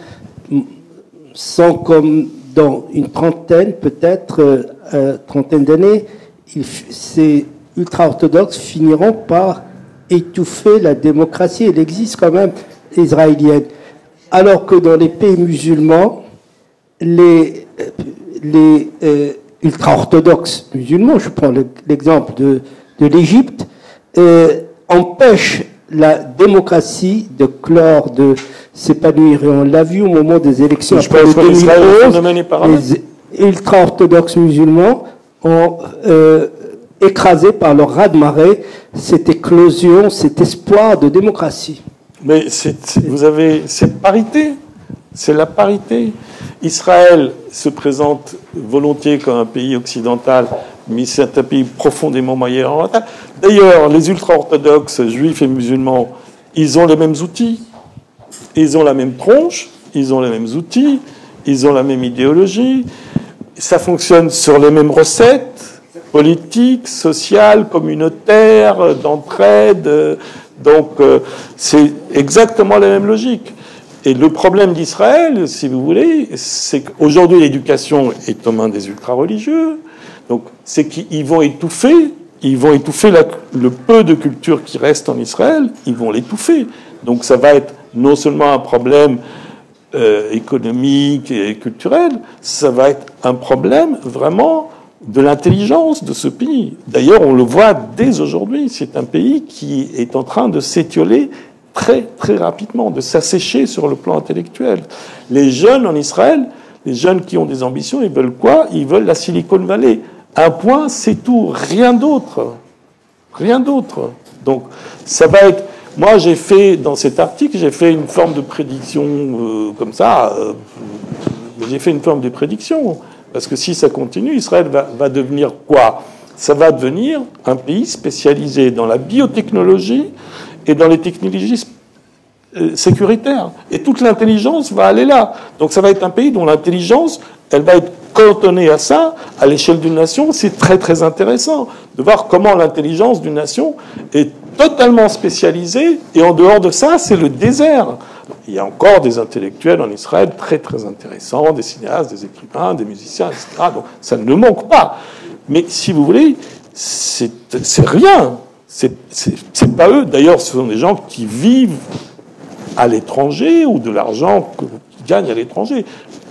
sent comme dans une trentaine, peut-être trentaine d'années, ces ultra-orthodoxes finiront par étouffer la démocratie et l'existe quand même israélienne. Alors que dans les pays musulmans, les ultra-orthodoxes musulmans, je prends l'exemple de l'Égypte, empêchent la démocratie de clore, de s'épanouir. Et on l'a vu au moment des élections après le 2011, les ultra-orthodoxes musulmans ont écrasé par leur raz-de-marée cette éclosion, cet espoir de démocratie. Mais vous avez cette parité, c'est la parité. Israël se présente volontiers comme un pays occidental, mais c'est un pays profondément moyen-oriental. D'ailleurs, les ultra-orthodoxes, juifs et musulmans, ils ont les mêmes outils, ils ont la même tronche, ils ont les mêmes outils, ils ont la même idéologie, ça fonctionne sur les mêmes recettes politiques, sociales, communautaires, d'entraide. Donc, c'est exactement la même logique. Et le problème d'Israël, si vous voulez, c'est qu'aujourd'hui, l'éducation est aux mains des ultra-religieux. Donc, c'est qu'ils vont étouffer le peu de culture qui reste en Israël, ils vont l'étouffer. Donc, ça va être non seulement un problème économique et culturel, ça va être un problème vraiment de l'intelligence de ce pays. D'ailleurs, on le voit dès aujourd'hui. C'est un pays qui est en train de s'étioler très rapidement, de s'assécher sur le plan intellectuel. Les jeunes en Israël, les jeunes qui ont des ambitions, ils veulent quoi? Ils veulent la Silicon Valley. Un point, c'est tout. Rien d'autre. Rien d'autre. Donc, ça va être... Moi, j'ai fait, dans cet article, j'ai fait une forme de prédiction comme ça. J'ai fait une forme de prédiction. Parce que si ça continue, Israël va devenir quoi? Ça va devenir un pays spécialisé dans la biotechnologie et dans les technologies sécuritaires. Et toute l'intelligence va aller là. Donc ça va être un pays dont l'intelligence, elle va être cantonnée à ça, à l'échelle d'une nation. C'est très intéressant de voir comment l'intelligence d'une nation est totalement spécialisée. Et en dehors de ça, c'est le désert. Il y a encore des intellectuels en Israël très intéressants, des cinéastes, des écrivains, des musiciens, etc. Donc ça ne manque pas. Mais si vous voulez, c'est rien. C'est pas eux. D'ailleurs, ce sont des gens qui vivent à l'étranger ou de l'argent qu'ils gagnent à l'étranger,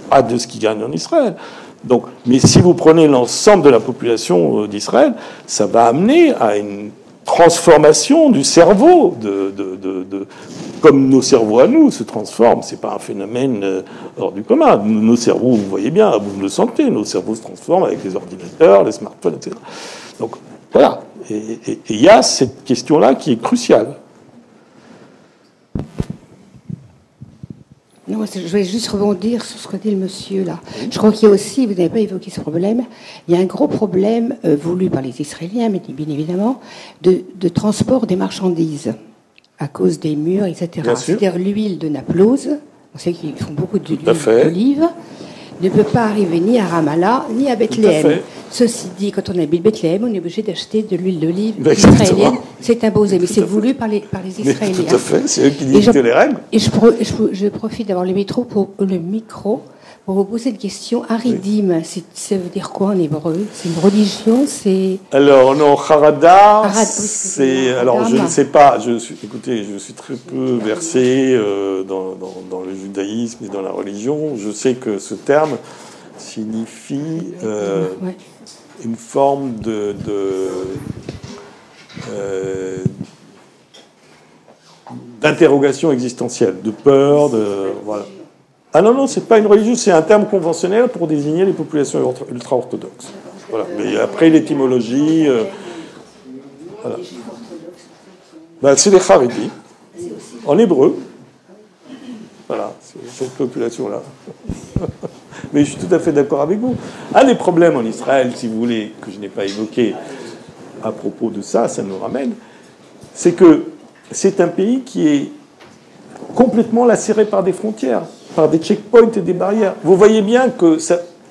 pas de ce qu'ils gagnent en Israël. Donc, mais si vous prenez l'ensemble de la population d'Israël, ça va amener à une transformation du cerveau, comme nos cerveaux à nous se transforment. C'est pas un phénomène hors du commun. Nos cerveaux, vous voyez bien, vous le sentez, nos cerveaux se transforment avec les ordinateurs, les smartphones, etc. Donc voilà. Et il y a cette question-là qui est cruciale. Non, je voulais juste rebondir sur ce que dit le monsieur là. Je crois qu'il y a aussi, vous n'avez pas évoqué ce problème, il y a un gros problème voulu par les Israéliens, mais bien évidemment, de transport des marchandises à cause des murs, etc. C'est-à-dire l'huile de Naplouse, on sait qu'ils font beaucoup d'huile d'olive, ne peut pas arriver ni à Ramallah ni à Bethléem. Ceci dit, quand on habite Bethléem, on est obligé d'acheter de l'huile d'olive israélienne. C'est imposé, mais c'est voulu par les Israéliens. Mais tout à fait, c'est eux qui dictent les règles. Et je profite d'avoir le micro pour vous poser une question. Aridim, ça veut dire quoi en hébreu? C'est une religion? Alors non, Harada, c'est... Alors je ne sais pas, écoutez, je suis très peu versé dans le judaïsme et dans la religion. Je sais que ce terme signifie une forme d'interrogation existentielle, de peur, voilà. Ah non, c'est pas une religion, c'est un terme conventionnel pour désigner les populations ultra-orthodoxes. Voilà. Mais après l'étymologie, voilà. C'est les Haredi, en hébreu. Voilà, c'est cette population-là. Mais je suis tout à fait d'accord avec vous. Un des problèmes en Israël, si vous voulez, que je n'ai pas évoqué à propos de ça, ça nous ramène, c'est que c'est un pays qui est complètement lacéré par des frontières, par des checkpoints et des barrières. Vous voyez bien que,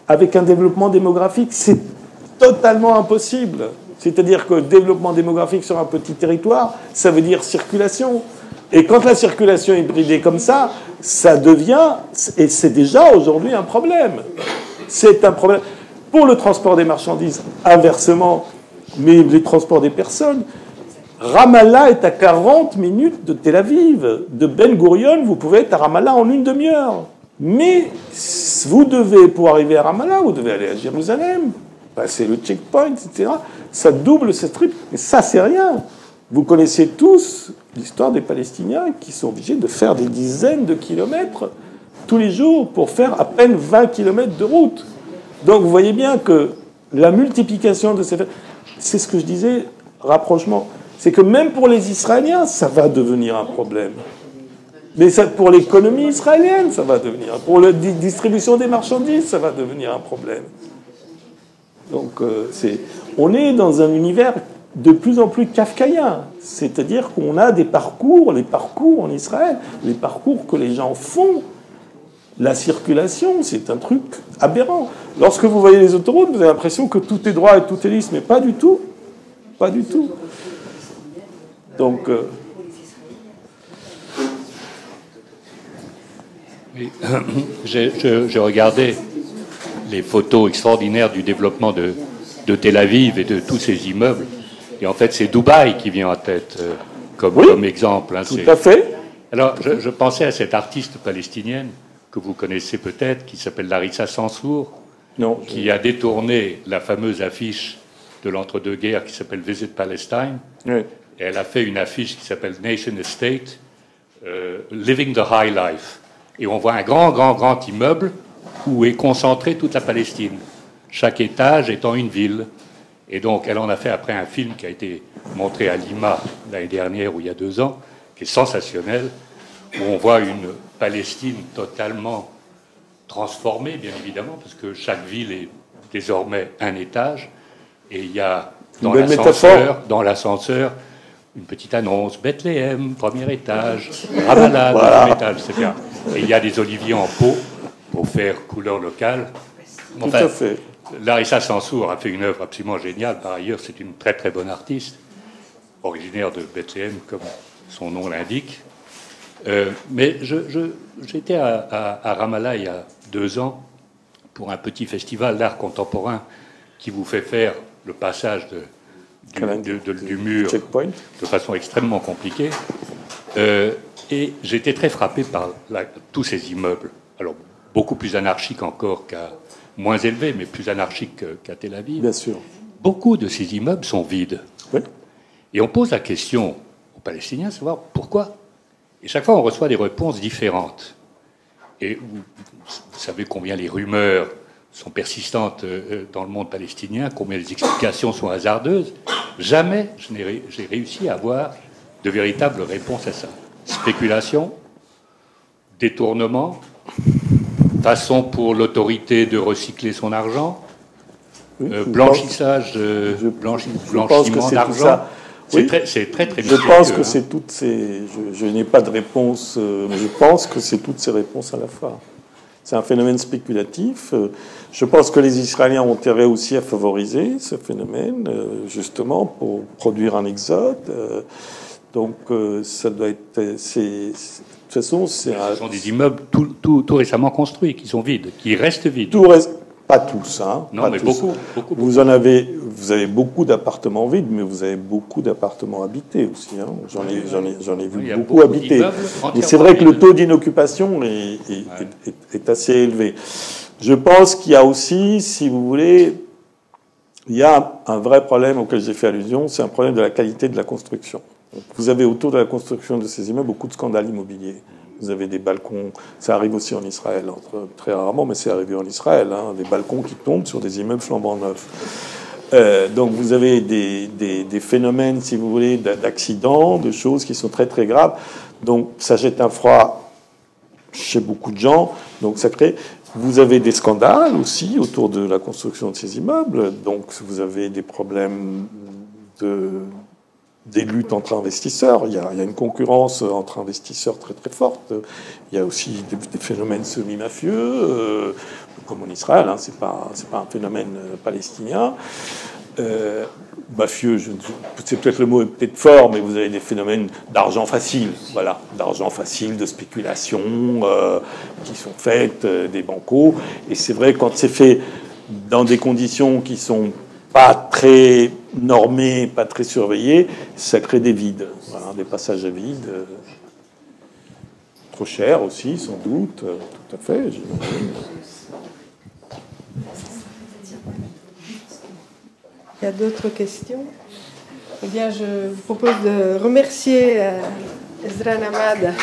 avec un développement démographique, c'est totalement impossible. C'est-à-dire que développement démographique sur un petit territoire, ça veut dire circulation. Et quand la circulation est bridée comme ça devient, et c'est déjà aujourd'hui un problème. C'est un problème. Pour le transport des marchandises, inversement, mais les transports des personnes, Ramallah est à 40 minutes de Tel Aviv. De Ben Gurion, vous pouvez être à Ramallah en une demi-heure. Mais vous devez, pour arriver à Ramallah, vous devez aller à Jérusalem, passer le checkpoint, etc. Ça double ce trip. Mais ça, c'est rien. Vous connaissez tous l'histoire des Palestiniens qui sont obligés de faire des dizaines de kilomètres tous les jours pour faire à peine 20 kilomètres de route. Donc vous voyez bien que la multiplication de ces... C'est ce que je disais, rapprochement. C'est que même pour les Israéliens, ça va devenir un problème. Mais ça, pour l'économie israélienne, ça va devenir... Pour la distribution des marchandises, ça va devenir un problème. Donc on est dans un univers de plus en plus kafkaïen. C'est-à-dire qu'on a des parcours, les parcours en Israël, les parcours que les gens font. La circulation, c'est un truc aberrant. Lorsque vous voyez les autoroutes, vous avez l'impression que tout est droit et tout est lisse, mais pas du tout. Pas du tout. Donc... Oui. J'ai regardé les photos extraordinaires du développement de Tel Aviv et de tous ces immeubles. Et en fait, c'est Dubaï qui vient en tête comme exemple. Tout à fait. Alors, je pensais à cette artiste palestinienne que vous connaissez peut-être, qui s'appelle Larissa Sansour, qui a détourné la fameuse affiche de l'entre-deux-guerres qui s'appelle Visit Palestine. Oui. Et elle a fait une affiche qui s'appelle Nation Estate, Living the High Life. Et on voit un grand immeuble où est concentrée toute la Palestine, chaque étage étant une ville. Et donc, elle en a fait après un film qui a été montré à Lima l'année dernière ou il y a 2 ans, qui est sensationnel, où on voit une Palestine totalement transformée, bien évidemment, parce que chaque ville est désormais un étage, et il y a dans l'ascenseur une petite annonce, Bethléem, premier étage, Ramallah, deuxième étage, etc. Et il y a des oliviers en pot pour faire couleur locale. Tout à fait. Larissa Sansour a fait une œuvre absolument géniale. Par ailleurs, c'est une très très bonne artiste, originaire de Bethléem, comme son nom l'indique. Mais j'étais à Ramallah il y a 2 ans pour un petit festival d'art contemporain qui vous fait faire le passage du mur checkpoint de façon extrêmement compliquée. Et j'étais très frappé par tous ces immeubles. Alors, beaucoup plus anarchiques encore moins élevés, mais plus anarchiques qu'à Tel Aviv. Bien sûr. Beaucoup de ces immeubles sont vides. Oui. Et on pose la question aux Palestiniens, savoir pourquoi. Et chaque fois, on reçoit des réponses différentes. Et vous savez combien les rumeurs sont persistantes dans le monde palestinien, combien les explications sont hasardeuses. Jamais j'ai réussi à avoir de véritables réponses à ça. Spéculation, détournement, façon pour l'autorité de recycler son argent, blanchissage, blanchiment d'argent. Oui. C'est très Je pense que c'est toutes ces... Je n'ai pas de réponse, mais je pense que c'est toutes ces réponses à la fois. C'est un phénomène spéculatif. Je pense que les Israéliens ont intérêt aussi à favoriser ce phénomène, justement, pour produire un exode. Donc, ça doit être... De toute façon, c'est... Ce sont des immeubles tout récemment construits, qui sont vides, qui restent vides. Pas tous, hein. Non, mais beaucoup. Vous avez beaucoup d'appartements vides, mais vous avez beaucoup d'appartements habités aussi. Hein. J'en ai vu beaucoup habités. Mais c'est vrai que le taux d'inoccupation est assez élevé. Je pense qu'il y a aussi, si vous voulez, il y a un vrai problème auquel j'ai fait allusion, c'est un problème de la qualité de la construction. Donc, vous avez autour de la construction de ces immeubles beaucoup de scandales immobiliers. Vous avez des balcons, ça arrive aussi en Israël, très rarement, mais c'est arrivé en Israël, hein, des balcons qui tombent sur des immeubles flambant neufs. Donc vous avez des phénomènes, si vous voulez, d'accidents, de choses qui sont très très graves. Donc ça jette un froid chez beaucoup de gens. Donc ça crée. Vous avez des scandales aussi autour de la construction de ces immeubles. Donc vous avez des problèmes des luttes entre investisseurs. Il y a une concurrence entre investisseurs très très forte. Il y a aussi des phénomènes semi-mafieux, comme en Israël. Hein, c'est pas un phénomène palestinien. Mafieux, c'est peut-être le mot est peut-être fort, mais vous avez des phénomènes d'argent facile, voilà, d'argent facile, de spéculation qui sont faites, des bancos. Et c'est vrai quand c'est fait dans des conditions qui sont pas très normées, pas très surveillées, ça crée des vides, voilà, des passages à vide. Trop cher aussi, sans doute, tout à fait. Il y a d'autres questions? Eh bien, je vous propose de remercier Ezra Namad